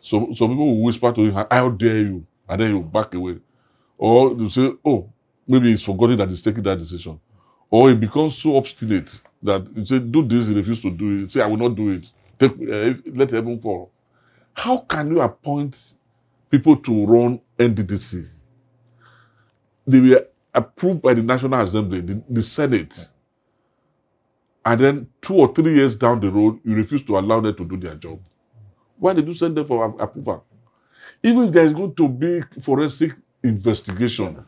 some people will whisper to him, how dare you? And then he'll back away. Or they'll say, oh, maybe he's forgotten that he's taking that decision. Or he becomes so obstinate that he say, do this, he refuses to do it. Say, I will not do it. Let heaven fall. How can you appoint people to run NDDC? They were approved by the National Assembly, the Senate. And then 2 or 3 years down the road, you refuse to allow them to do their job. Why did you send them for approval? Even if there is going to be forensic investigation,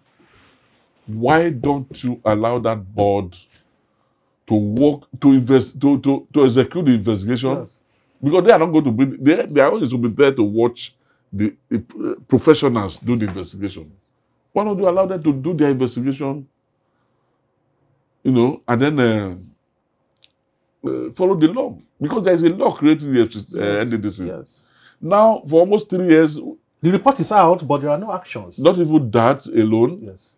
why don't you allow that board to work, to execute the investigation? Yes. Because they are not going to be, they are always to be there to watch the professionals do the investigation. Why don't you allow them to do their investigation? you know, and then follow the law, because there is a law creating the NDDC. Yes. Now, for almost 3 years, The report is out, but there are no actions. not even that alone, Yes.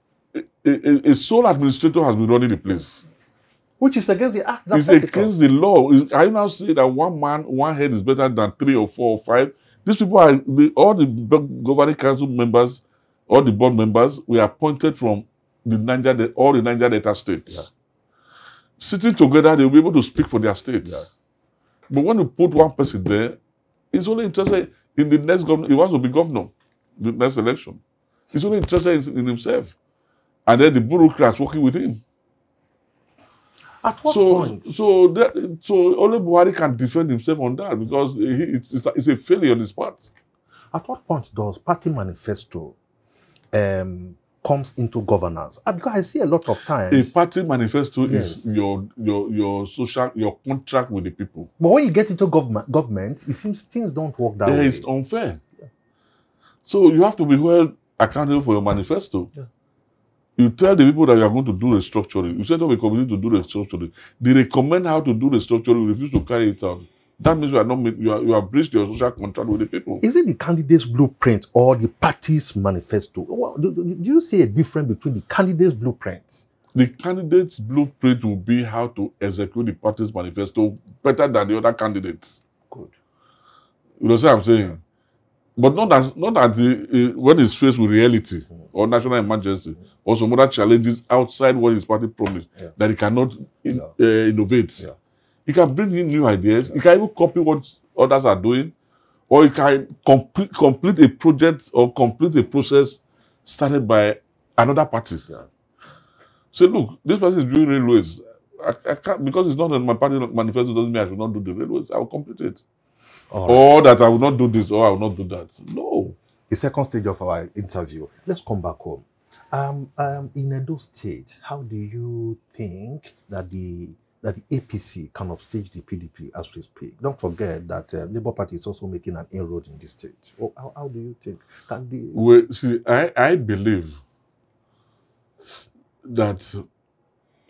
a sole administrator has been running the place. Which is against the act. It's against the law. I now say that one man, one head is better than 3 or 4 or 5. These people are, all the governing council members, all the board members, were appointed from all the Niger Delta states. Yeah. Sitting together, they'll be able to speak for their states. Yeah. But when you put one person there, he's only interested in the next governor. He wants to be governor, the next election. He's only interested in himself. And then the bureaucrats working with him. At what point? So only Buhari can defend himself on that, because it's a failure on his part. At what point does party manifesto comes into governance? Because I see a lot of times. A party manifesto is your contract with the people. But when you get into government, it seems things don't work that way. It's unfair. Yeah. So you have to be held accountable for your manifesto. Yeah. You tell the people that you are going to do restructuring. You set up a committee to do restructuring. They recommend how to do restructuring. You refuse to carry it out. That means you have breached your social contract with the people. Is it the candidate's blueprint or the party's manifesto? Do you see a difference between the candidate's blueprint? The candidate's blueprint will be how to execute the party's manifesto better than the other candidates. Good. You know what I'm saying? But not that when he's faced with reality or national emergency or some other challenges outside what his party promised, that he cannot innovate. Yeah. He can bring in new ideas. He can even copy what others are doing, or he can complete a project or complete a process started by another party. Yeah. So look, this person is doing railways. I can't, because it's not on my party manifesto, doesn't mean I should not do the railways. I will complete it. Right. Or that I will not do this, or I will not do that. No. The second stage of our interview. Let's come back home. In Edo State, how do you think that the APC can upstage the PDP as we speak? Don't forget that Labour Party is also making an inroad in this state. How do you think? Well, see, I believe that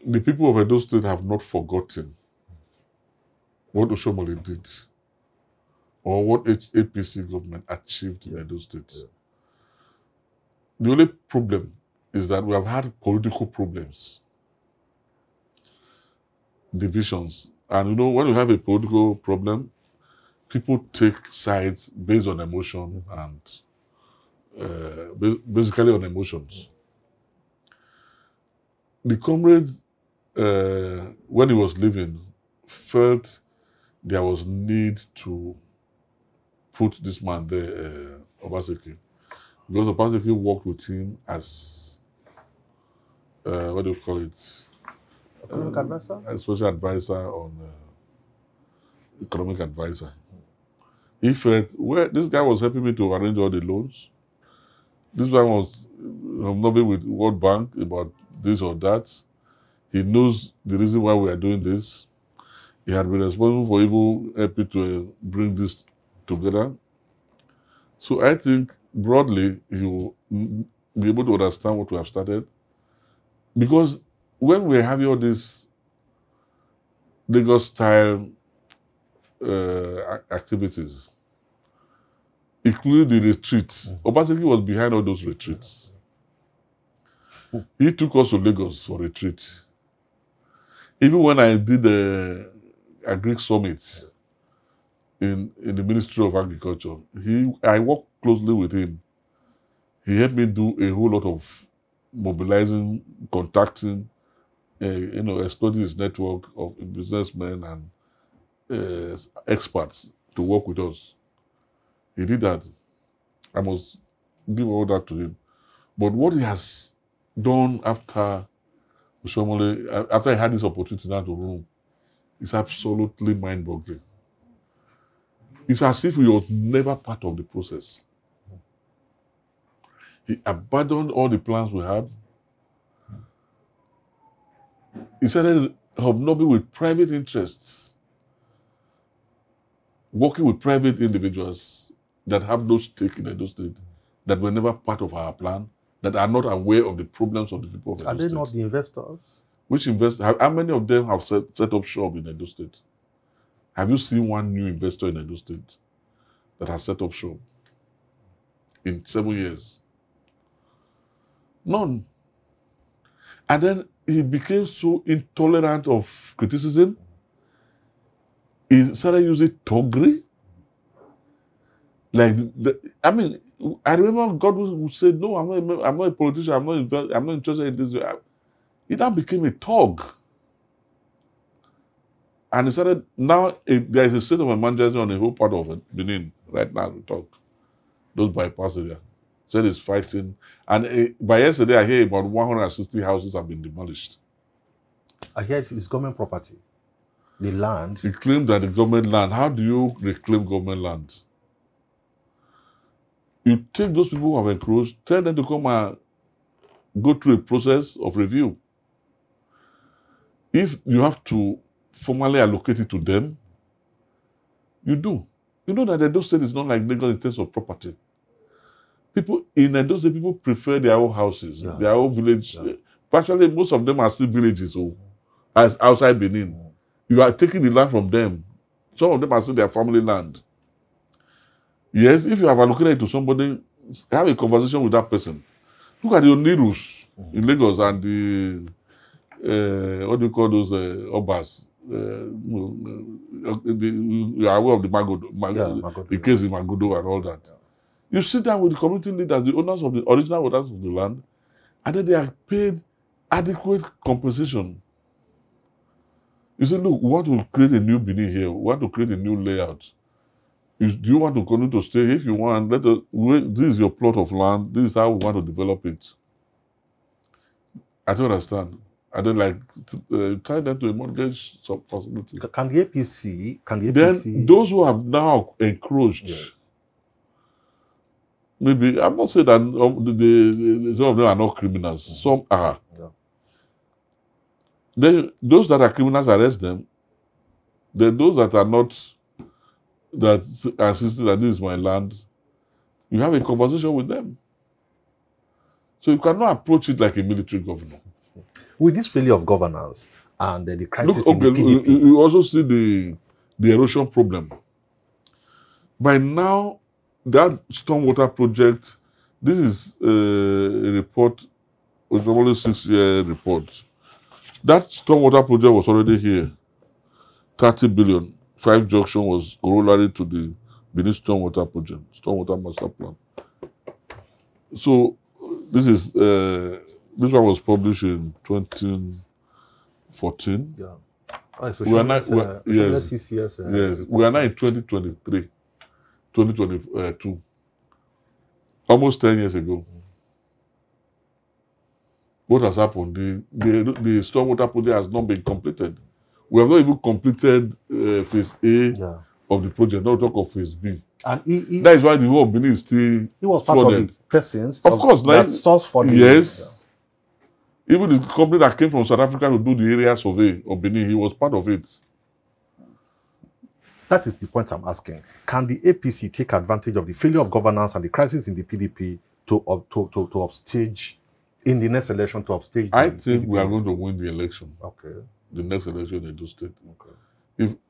the people of Edo State have not forgotten what Oshomole did, or what APC government achieved in Edo State. Yeah. The only problem is that we have had political problems, divisions. And you know, when you have a political problem, people take sides based on emotion and basically on emotions. The Comrade, when he was living, felt there was need to put this man there, Obaseki, because Obaseki worked with him as, what do you call it? Economic advisor? A special advisor on economic advisor. He felt, well, this guy was helping me to arrange all the loans. This one was not with World Bank about this or that. He knows the reason why we are doing this. He had been responsible for even helping to bring this together. So I think broadly he will be able to understand what we have started. Because when we're having all this Lagos-style activities, including the retreats, Obaseki was behind all those retreats. He took us to Lagos for retreat. Even when I did a Greek summit in the Ministry of Agriculture, I worked closely with him. He helped me do a whole lot of mobilizing, contacting, exploiting his network of businessmen and experts to work with us. He did that. I must give all that to him. But what he has done after Oshomole, after he had this opportunity now to rule, is absolutely mind-boggling. It's as if he was never part of the process. He abandoned all the plans we had. He started hobnobbing with private interests, working with private individuals that have no stake in Edo State, that were never part of our plan, that are not aware of the problems of the people of Edo State. Are they not the investors? Which how many of them have set up shop in Edo State? Have you seen one new investor in Edo State that has set up shop in 7 years? None. And then he became so intolerant of criticism. He started using toggery. Like, I mean, I remember God would say, no, I'm not a politician, I'm not interested in this. It now became a tog. And he started, now there is a state of emergency on the whole part of Benin right now we talk. Those bypass area. Said it's fighting. And by yesterday, I hear about 160 houses have been demolished. I hear it's government property. The land. He claimed that the government land. How do you reclaim government land? You take those people who have encroached, tell them to come and go through a process of review. If you have to formally allocate it to them, you do. You know that Edo State is not like Lagos in terms of property. People in Edo State, people prefer their own houses, their own village. Yeah. Actually, most of them are still villages, as outside Benin. You are taking the land from them. Some of them are still their family land. Yes, if you have allocated it to somebody, have a conversation with that person. Look at the Onirus in Lagos and the what do you call those Obas? You are aware of the Magodo, the case in Magodo and all that. Yeah. You sit down with the community leaders, the owners of the original owners of the land, and then they are paid adequate compensation. You say, look, we want to create a new Benin here. We want to create a new layout. Do you want to continue to stay? If you want, this is your plot of land. This is how we want to develop it. I don't understand. And then, tie them to a mortgage facility. Can the APC? Then those who have now encroached, yes. Maybe I'm not saying that some of them are not criminals. Some are. Yeah. Then those that are criminals, arrest them. Then those that are not, that are insisting that this is my land, you have a conversation with them. So you cannot approach it like a military governor. With this failure of governance and the crisis in the PDP. You also see the erosion problem. By now, that stormwater project, this is a report, which was only 6-year report. That stormwater project was already here. 30 billion. 5 junction was corollary to the Benin stormwater project, stormwater master plan. So this is this one was published in 2014. Yeah. So we are now yes, we are now in 2023, 2022. Almost 10 years ago. What has happened? The stormwater project has not been completed. We have not even completed phase A of the project, not talk of phase B. And that is why the whole of Benin is still he was part flooded. Of the persons of course, that source for the yes. Even the company that came from South Africa to do the area survey of Benin, he was part of it. That is the point I'm asking. Can the APC take advantage of the failure of governance and the crisis in the PDP to upstage in the next election to upstage? I think we are going to win the election. Okay. The next election in Edo State.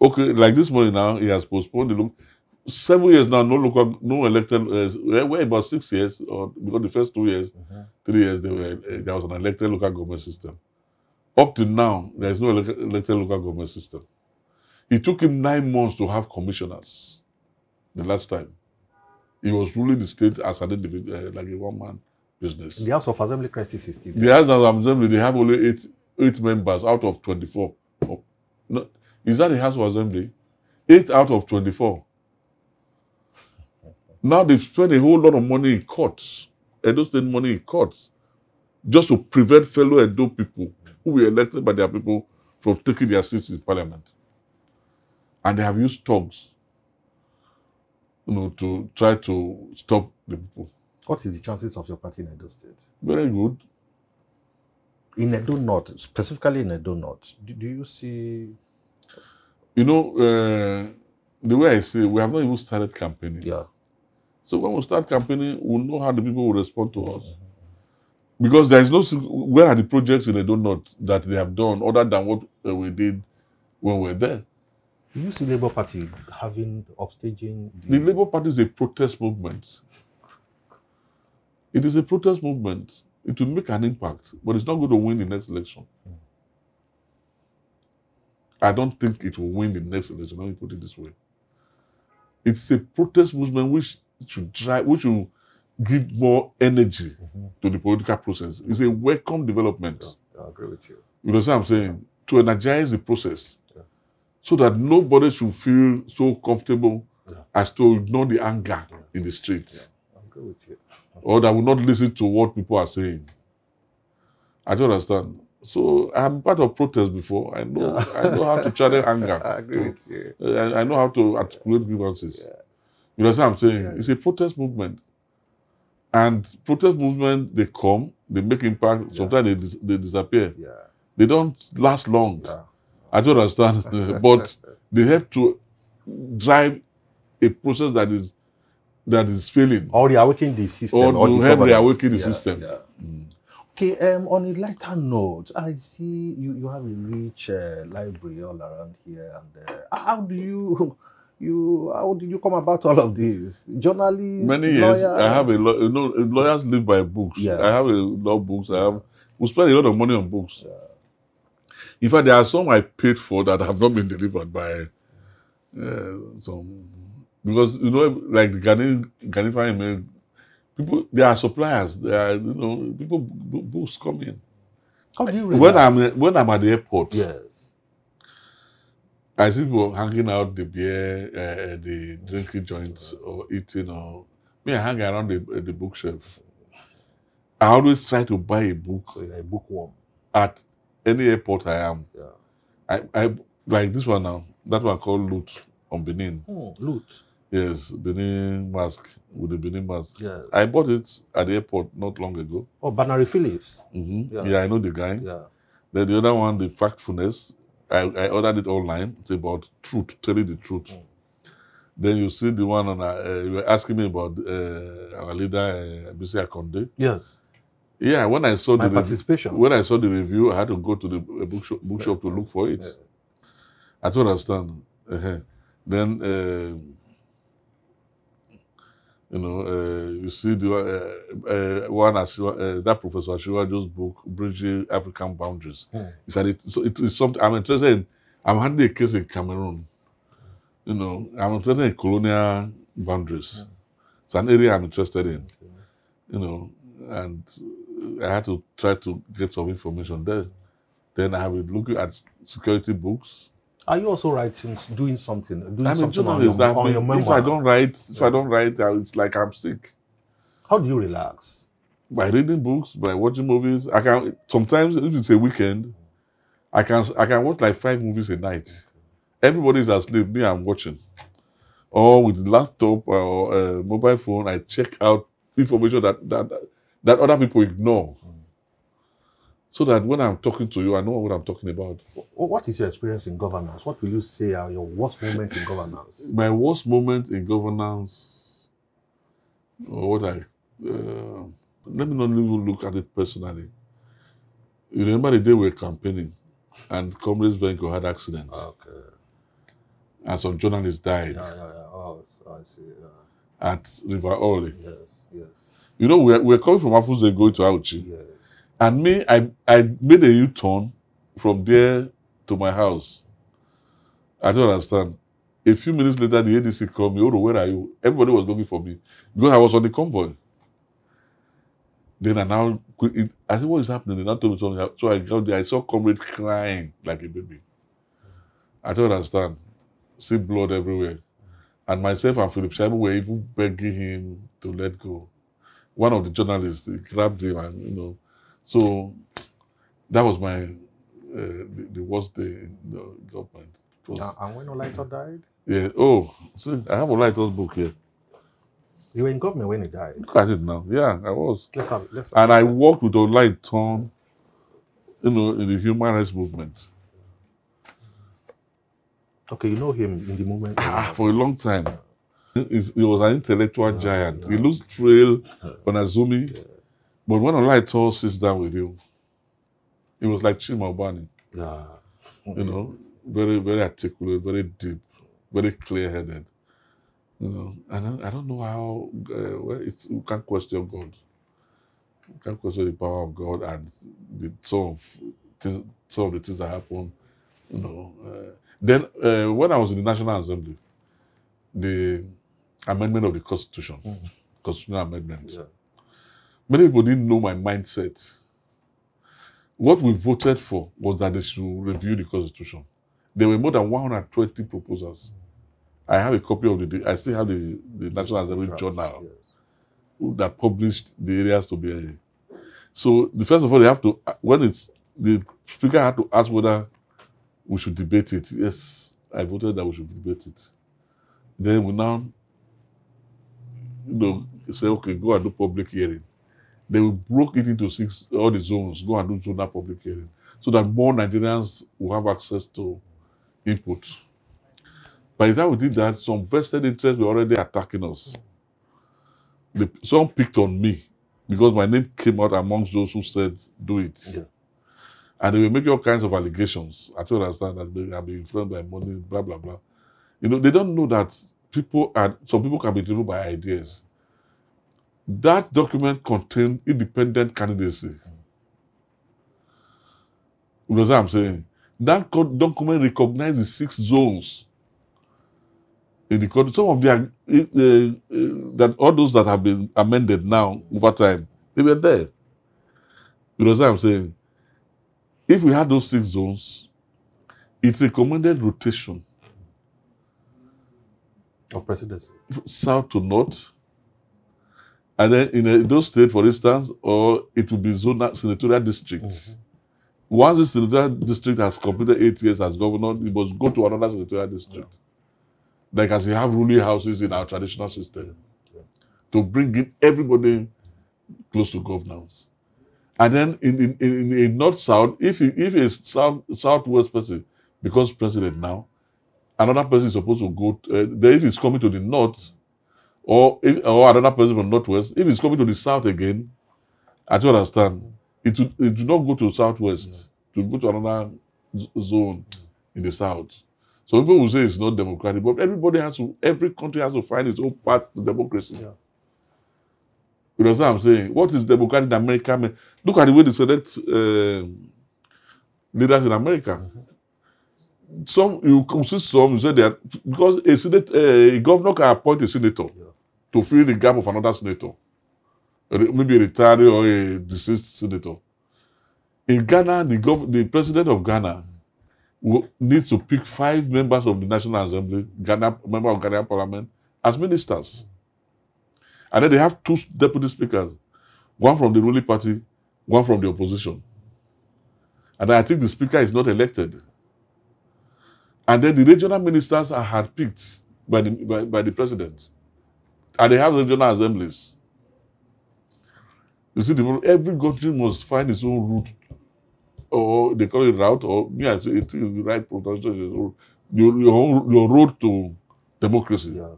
Okay. Like this morning now, he has postponed the 7 years now, no elected, we're about 6 years, because the first 2 years, 3 years, there was an elected local government system. Up to now, there is no elected local government system. It took him 9 months to have commissioners the last time. He was ruling the state as an individual, like a one-man business. The House of Assembly crisis is still there. The House of Assembly, they have only 8 members out of 24. No, is that the House of Assembly? 8 out of 24. Now they've spent a whole lot of money in courts, Edo State money in courts, just to prevent fellow Edo people who were elected by their people from taking their seats in parliament. And they have used thugs, to try to stop the people. What is the chances of your party in Edo State? Very good. In Edo North, specifically in Edo North, do you see? The way I say, we have not even started campaigning. Yeah. So when we start campaigning, we'll know how the people will respond to us. Because there is no, where are the projects in Edo North that they have done other than what we did when we were there? Do you see Labour Party having upstaging The Labour Party is a protest movement. It is a protest movement. It will make an impact, but it's not going to win the next election. I don't think it will win the next election. Let me put it this way. It's a protest movement which should drive, which will give more energy to the political process. It's a welcome development. I agree with you. You know what I'm saying? To energize the process so that nobody should feel so comfortable as to ignore the anger in the streets. I agree with you. Or that will not listen to what people are saying. I don't understand. So I'm part of protest before. I know how to channel anger. I agree with you. I know how to articulate grievances. You know what I'm saying? It's a protest movement. And protest movement, they come, they make impact, sometimes they disappear. They don't last long. I don't understand. But they have to drive a process that is failing. Or reawaken the system. Or to help reawaken the system. Okay, on a lighter note, I see you have a rich library all around here. And how did you come about all of this? Journalists, many years. I have a lot. You know, lawyers live by books. I have a lot of books. We spend a lot of money on books. In fact, there are some I paid for that have not been delivered by some, because you know, like the Ghanaian email, people, they are suppliers. They are, you know, people books come in. How do you realize? When I'm at the airport? Yes. I see people hanging out the beer, the drinking joints, or eating, or me, I hang around the bookshelf. I always try to buy a book. So you're a bookworm. At any airport I am. I like this one now. That one called Loot on Benin. Loot. Yes, Benin mask with the Benin mask. Yes. I bought it at the airport not long ago. Oh, Barnary Phillips. Yeah, I know the guy. Yeah. Then the other one, the Factfulness. I ordered it online. It's about truth, telling the truth. Then you see the one on, you were asking me about our leader, Bisi Akonde. Yes. Yeah, when I saw my participation. When I saw the review, I had to go to the bookshop to look for it. I don't understand. Then, you know, you see the one, that Professor Ashiwajo's book, Bridging African Boundaries. He said so it is something I'm interested in. I'm handling a case in Cameroon. You know, I'm interested in colonial boundaries. It's an area I'm interested in. You know, and I had to try to get some information there. Then I have been looking at security books. Are you also doing something I'm a journalist. on your memoir? If I don't write, it's like I'm sick. How do you relax? By reading books, by watching movies. I can sometimes, if it's a weekend, I can watch like 5 movies a night. Everybody's asleep, me I'm watching. Or with the laptop or mobile phone, I check out information that other people ignore. So that when I'm talking to you, I know what I'm talking about. What is your experience in governance? What will you say are your worst moment in governance? My worst moment in governance, let me not even look at it personally. You remember the day we were campaigning and Comrade's vehicle had accidents. Okay. And some journalists died. Oh, I see. At River Oroh. Yes. You know, we're coming from Afuze going to Auchi. Yes. And me, I made a U-turn from there to my house. I don't understand. A few minutes later, the ADC called me, Oroh, where are you? Everybody was looking for me. Because I was on the convoy. Then I said, what is happening? They now told me something. So I got there, I saw Comrade crying like a baby. I don't understand. See blood everywhere. And myself and Philip Shaibu were even begging him to let go. One of the journalists, he grabbed him and, you know. So that was my the worst day in the government. And when Olaito died? Yeah. Oh, see, I have Olaito's book here. You were in government when he died? Look at it now. Yeah, I was. Let's have it. And I worked with Olaito, you know, in the human rights movement. Okay, you know him in the movement? For a long time. He was an intellectual giant. He looks frail on Azumi. But when Olaito sits down with you, it was like Chima Obani, Yeah. you know, very, very articulate, very deep, very clear-headed. You know, and I don't know how well you can't question God. You can't question the power of God and some of the things that happen. You know, then when I was in the National Assembly, the amendment of the Constitution, constitutional amendment. Yeah. Many people didn't know my mindset. What we voted for was that they should review the Constitution. There were more than 120 proposals. I have a copy of I still have the National Assembly journal that published the areas to be. So, first of all, they have to, the speaker had to ask whether we should debate it. Yes, I voted that we should debate it. Then we now, say, okay, go and do public hearing. They broke it into all the zones, go and do zonal public hearing, so that more Nigerians will have access to input. By the time we did that, some vested interests were already attacking us. Some picked on me because my name came out amongst those who said, do it. Yeah. And they were making all kinds of allegations. I don't understand that they have been influenced by money, blah, blah, blah. They don't know that some people can be driven by ideas. That document contained independent candidacy. You know what I'm saying? That document recognized the 6 zones in the country. Some of that all those that have been amended now over time, they were there. You know what I'm saying? If we had those 6 zones, it recommended rotation of presidency, south to north, and then in those states, for instance, or it would be senatorial districts. Once the senatorial district has completed 8 years as governor, it must go to another senatorial district. Like as you have ruling houses in our traditional system, to bring in everybody close to governance. And then in north-south, if a southwest person becomes president now, another person is supposed to go. Then if he's coming to the north, or another person from northwest, if he's coming to the south again, I don't understand. It do not go to southwest. To go to another zone in the south. So people will say it's not democratic, but every country has to find its own path to democracy. Yeah. You know what I'm saying? What is democratic in America? Look at the way they select leaders in America. You say that because a governor can appoint a senator to fill the gap of another senator, maybe a retiree or a deceased senator. In Ghana, the president of Ghana needs to pick 5 members of the National Assembly, member of Ghanaian Parliament, as ministers. And then they have 2 deputy speakers, one from the ruling party, one from the opposition. And I think the speaker is not elected. And then the regional ministers are handpicked by the president. And they have regional assemblies. You see, every country must find its own route, or they call it route, or I say it is the right pronunciation. Your road to democracy. Yeah.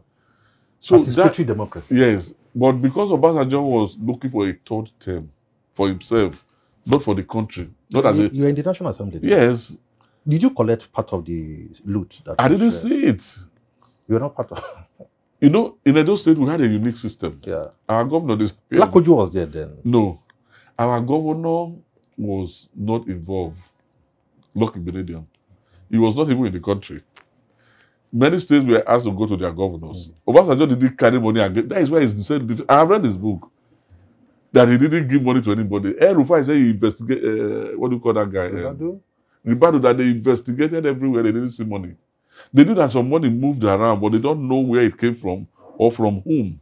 So participatory democracy. Yes, but because Obasanjo was looking for a 3rd term for himself, not for the country. You're in the National Assembly. Yes. Did you collect part of the loot? I didn't see it. You're not part of. In Edo State, we had a unique system. Yeah. Our governor Lakoju was there then. No, our governor was not involved. Lucky Benedium. He was not even in the country. Many states were asked to go to their governors. Obasanjo didn't carry money and that is why he's decided. I have read his book. That he didn't give money to anybody. Rufai said he investigated, what do you call that guy? Ribadu, that they investigated everywhere, they didn't see money. They knew that some money moved around, but they don't know where it came from or from whom.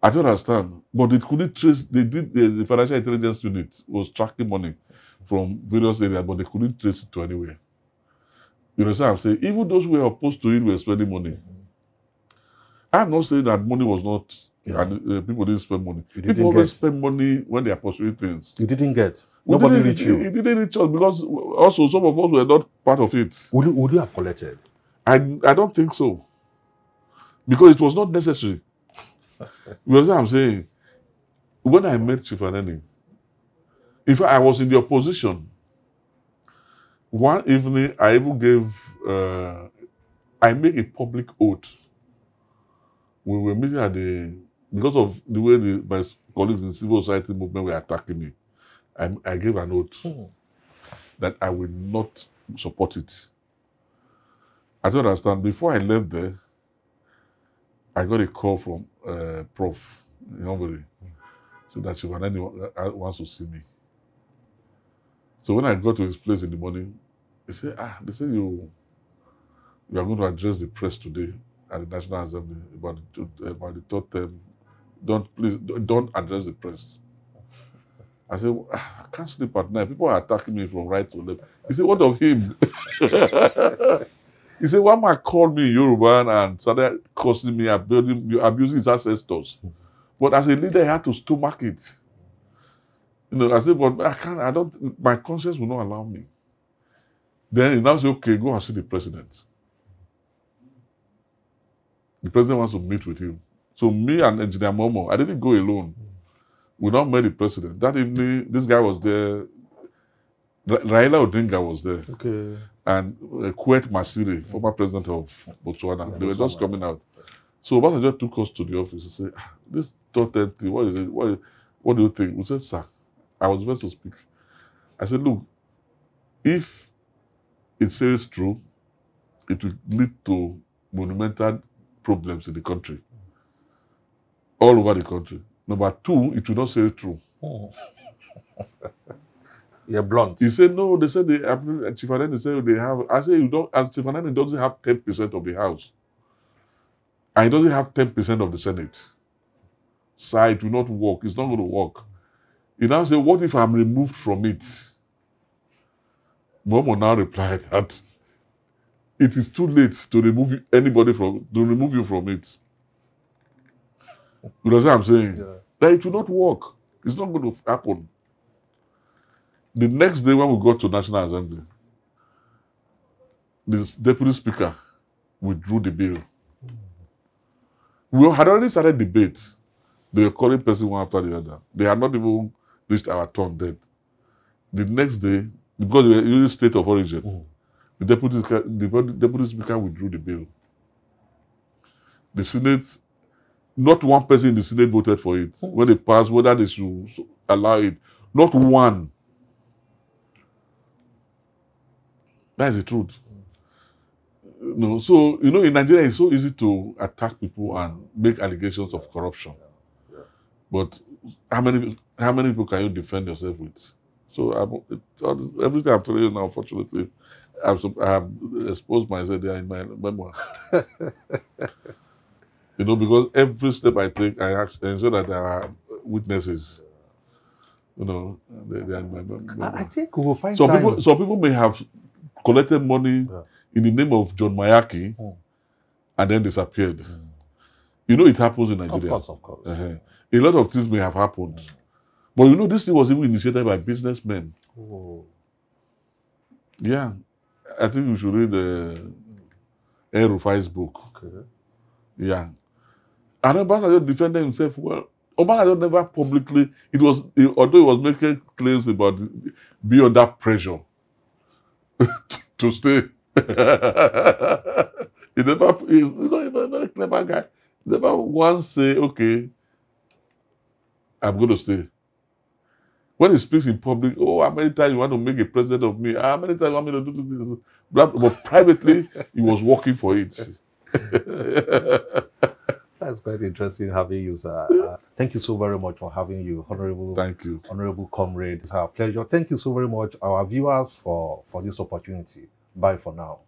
I don't understand. But they couldn't trace, the Financial Intelligence Unit was tracking money from various areas, but they couldn't trace it to anywhere. You understand what I'm saying? Even those who were opposed to it were spending money. I'm not saying that money was not, and people didn't spend money. People always spend money when they are pursuing things. You didn't get. Nobody reached you. It didn't reach us because also some of us were not part of it. Would you have collected? I don't think so. Because it was not necessary. You understand what I'm saying? when I met Chief Aneni, in fact, I was in the opposition. One evening, I even gave, I made a public oath. We were meeting at because of the way my colleagues in the civil society movement were attacking me, I gave an oath that I will not support it. I don't understand. Before I left there, I got a call from Prof. Nobody said that Chief Aneni wants to see me. So when I got to his place in the morning, he said, they say you are going to address the press today at the National Assembly about the third term. Please don't address the press. I said, I can't sleep at night. People are attacking me from right to left. He said, what of him? He said, one man called me Yoruba and started cursing me, abusing his ancestors. But as a leader, I had to stomach it. I said, but my conscience will not allow me. Then he now said, okay, go and see the president. The president wants to meet with him. So me and Engineer Momo, I didn't go alone. We now met the president. That evening, this guy was there. Raila Odinga was there. Okay. And Kwet Masire, former president of Botswana. They were just coming out. So Obasanjo took us to the office and said, this thought thing, what is it? What do you think? We said, sir, I was first to speak. I said, look, if it says true, it will lead to monumental problems in the country. All over the country. Number two, it will not say true. You're blunt. He said, no, they said, Chief Aneni said they have, I said, you don't, Chief Aneni doesn't have 10% of the House. And he doesn't have 10% of the Senate. So it will not work. It's not going to work. He now said, what if I'm removed from it? Momo now replied that it is too late to remove you from it. You know what I'm saying? Yeah. That it will not work. It's not going to happen. The next day when we got to National Assembly, the Deputy Speaker withdrew the bill. We had already started debate. They were calling person one after the other. They had not even reached our turn then. The next day, because we were using state of origin, the Deputy Speaker withdrew the bill. The Senate, not one person in the Senate voted for it. When they passed, whether they should allow it. Not one. That is the truth. No, so, in Nigeria, it's so easy to attack people and make allegations of corruption. But how many people can you defend yourself with? So everything I'm telling you now, unfortunately, I have exposed myself there in my memoir. Because every step I take, I ensure that there are witnesses. They are in my memoir. I think we will find some people may have collected money in the name of John Mayaki and then disappeared. It happens in Nigeria. Of course. A lot of things may have happened. But this thing was even initiated by businessmen. Oh. Yeah. I think we should read Rufai's book. Okay. Yeah. And Obasanjo defended himself well. Obasanjo never publicly, although he was making claims about being under pressure to stay. He's a very clever guy. He never once say, okay, I'm going to stay. When he speaks in public, how many times you want to make a president of me? How many times you want me to do this? But privately, he was working for it. That's quite interesting having you, sir. Thank you so very much for having you, Honorable. Thank you. Honorable Comrade. It's our pleasure. Thank you so very much, our viewers, for this opportunity. Bye for now.